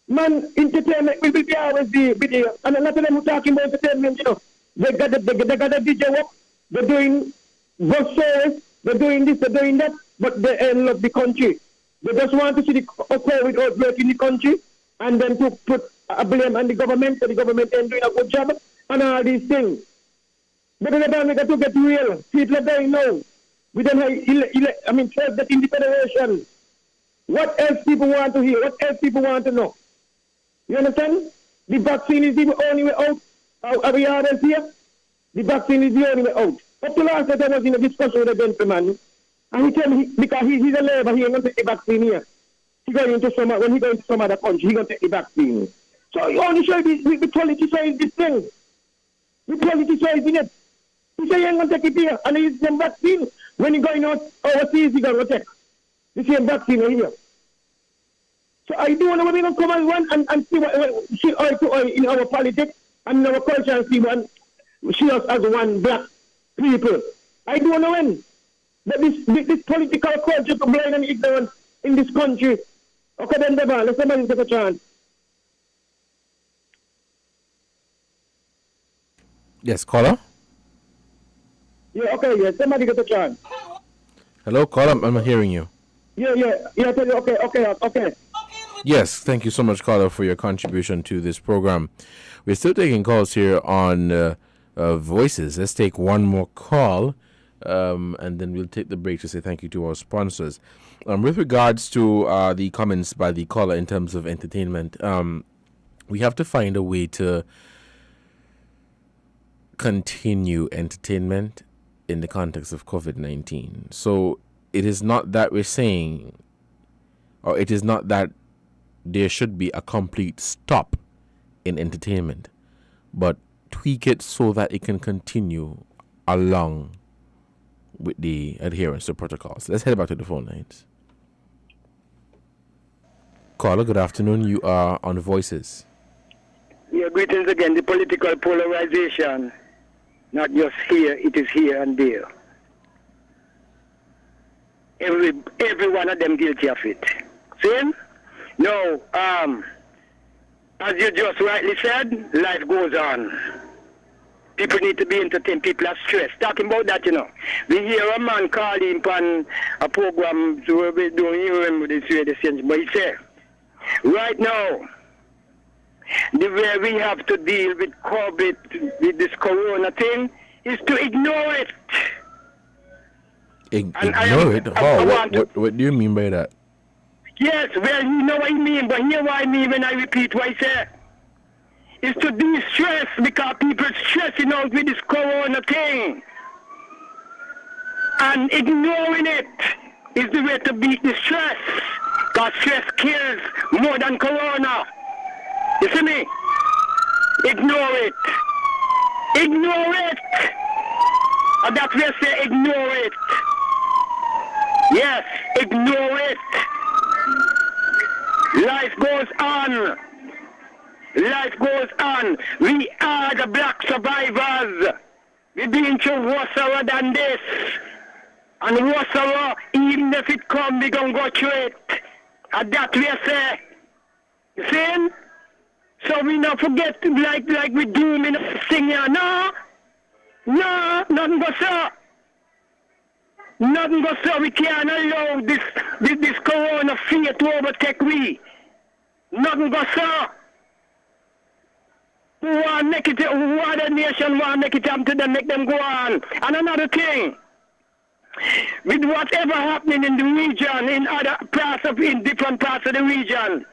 Man, entertainment will be always be there. And a lot of them who talking about entertainment, they got a DJ work, they're doing bus service, they're doing this, they're doing that, but they love the country. They just want to see the COVID outbreak in the country and then to put a blame on the government, so the government ain't doing a good job and all these things. But in the time we got to get real. People are dying now. We don't have, trust that in the federation. What else people want to hear? What else people want to know? You understand? The vaccine is the only way out. Are we others here? The vaccine is the only way out. Up to last night I was in a discussion with a gentleman, and he told me, because he's a labor, he ain't going to take the vaccine here. When he goes to some other country, he's going to take the vaccine. So you only show we politicize this thing. We politicizing it. He say he ain't going to take it here, and he's the vaccine. When he going out overseas, he's going to take the same vaccine here. So I don't know when we going to come and run and see what see eye to eye in our politics and in our culture and see us as one black people. I don't know when. But this political culture to blind and ignorant in this country. Okay, then, Devon, let somebody take a chance. Yes, caller? Yeah, okay, yeah, somebody get a chance. Hello, caller, I'm hearing you. Yeah, tell you, okay. Yes, thank you so much, caller, for your contribution to this program. We're still taking calls here on Voices. Let's take one more call, and then we'll take the break to say thank you to our sponsors. With regards to the comments by the caller in terms of entertainment, we have to find a way to continue entertainment in the context of COVID-19. So it is not that we're saying, or it is not that there should be a complete stop in entertainment, but tweak it so that it can continue along with the adherence to protocols. Let's head back to the phone lines. Caller, good afternoon. You are on Voices. Yeah, greetings again. The political polarization, not just here, it is here and there. Every one of them guilty of it. See? No, as you just rightly said, life goes on. People need to be entertained. People are stressed. Talking about that, we hear a man calling on a program to be doing, you remember this way, but he said, right now, the way we have to deal with COVID, with this corona thing, is to ignore it. Ignore it? How? What do you mean by that? Yes, well, you know what I mean, but hear what I mean when I repeat what I say. It's to de-stress, because people stressing out with this corona thing. And ignoring it is the way to beat the stress. Because stress kills more than corona. You see me? Ignore it. Ignore it. And that's why I say ignore it. Yes, ignore it. Life goes on. Life goes on. We are the black survivors. We've been through worse than this. And worse, even if it comes, we're going to go through it. And that we say. You see? So we not forget like we do in the thing here. No, nothing go so. Nothing go so. We can't allow this corona fear to overtake we. Nothing go so. Who want make it? Who other nation want make it happen to them? Make them go on. And another thing, with whatever happening in the region, in different parts of the region,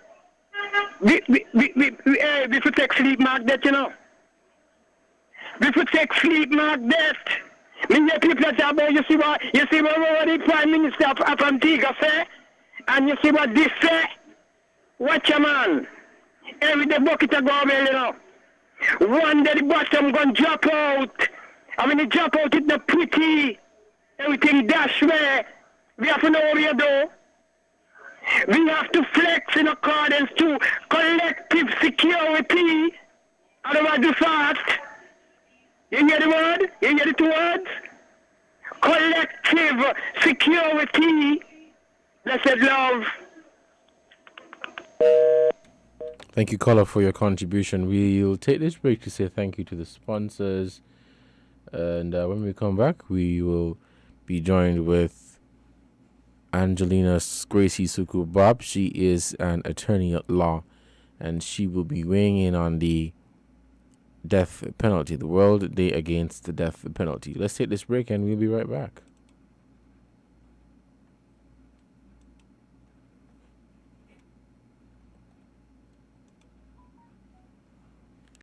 we could take sleep mark that, We could take sleep mark that. Me hear people talk about, you see what the Prime Minister of Antigua say, and you see what this say. Watch a man. Every day bucket of go One day the bottom gonna drop out. And when it drop out, it's not pretty. Everything dash way. We have to know what we do. We have to flex in accordance to collective security. Otherwise, do fast. You hear the word? You hear the two words? Collective security. Blessed love. Thank you, caller, for your contribution. We'll take this break to say thank you to the sponsors. And when we come back, we will be joined with Angelina Gracie Suku Bob. She is an attorney at law, and she will be weighing in on the death penalty, the World Day Against the Death Penalty. Let's take this break, and we'll be right back.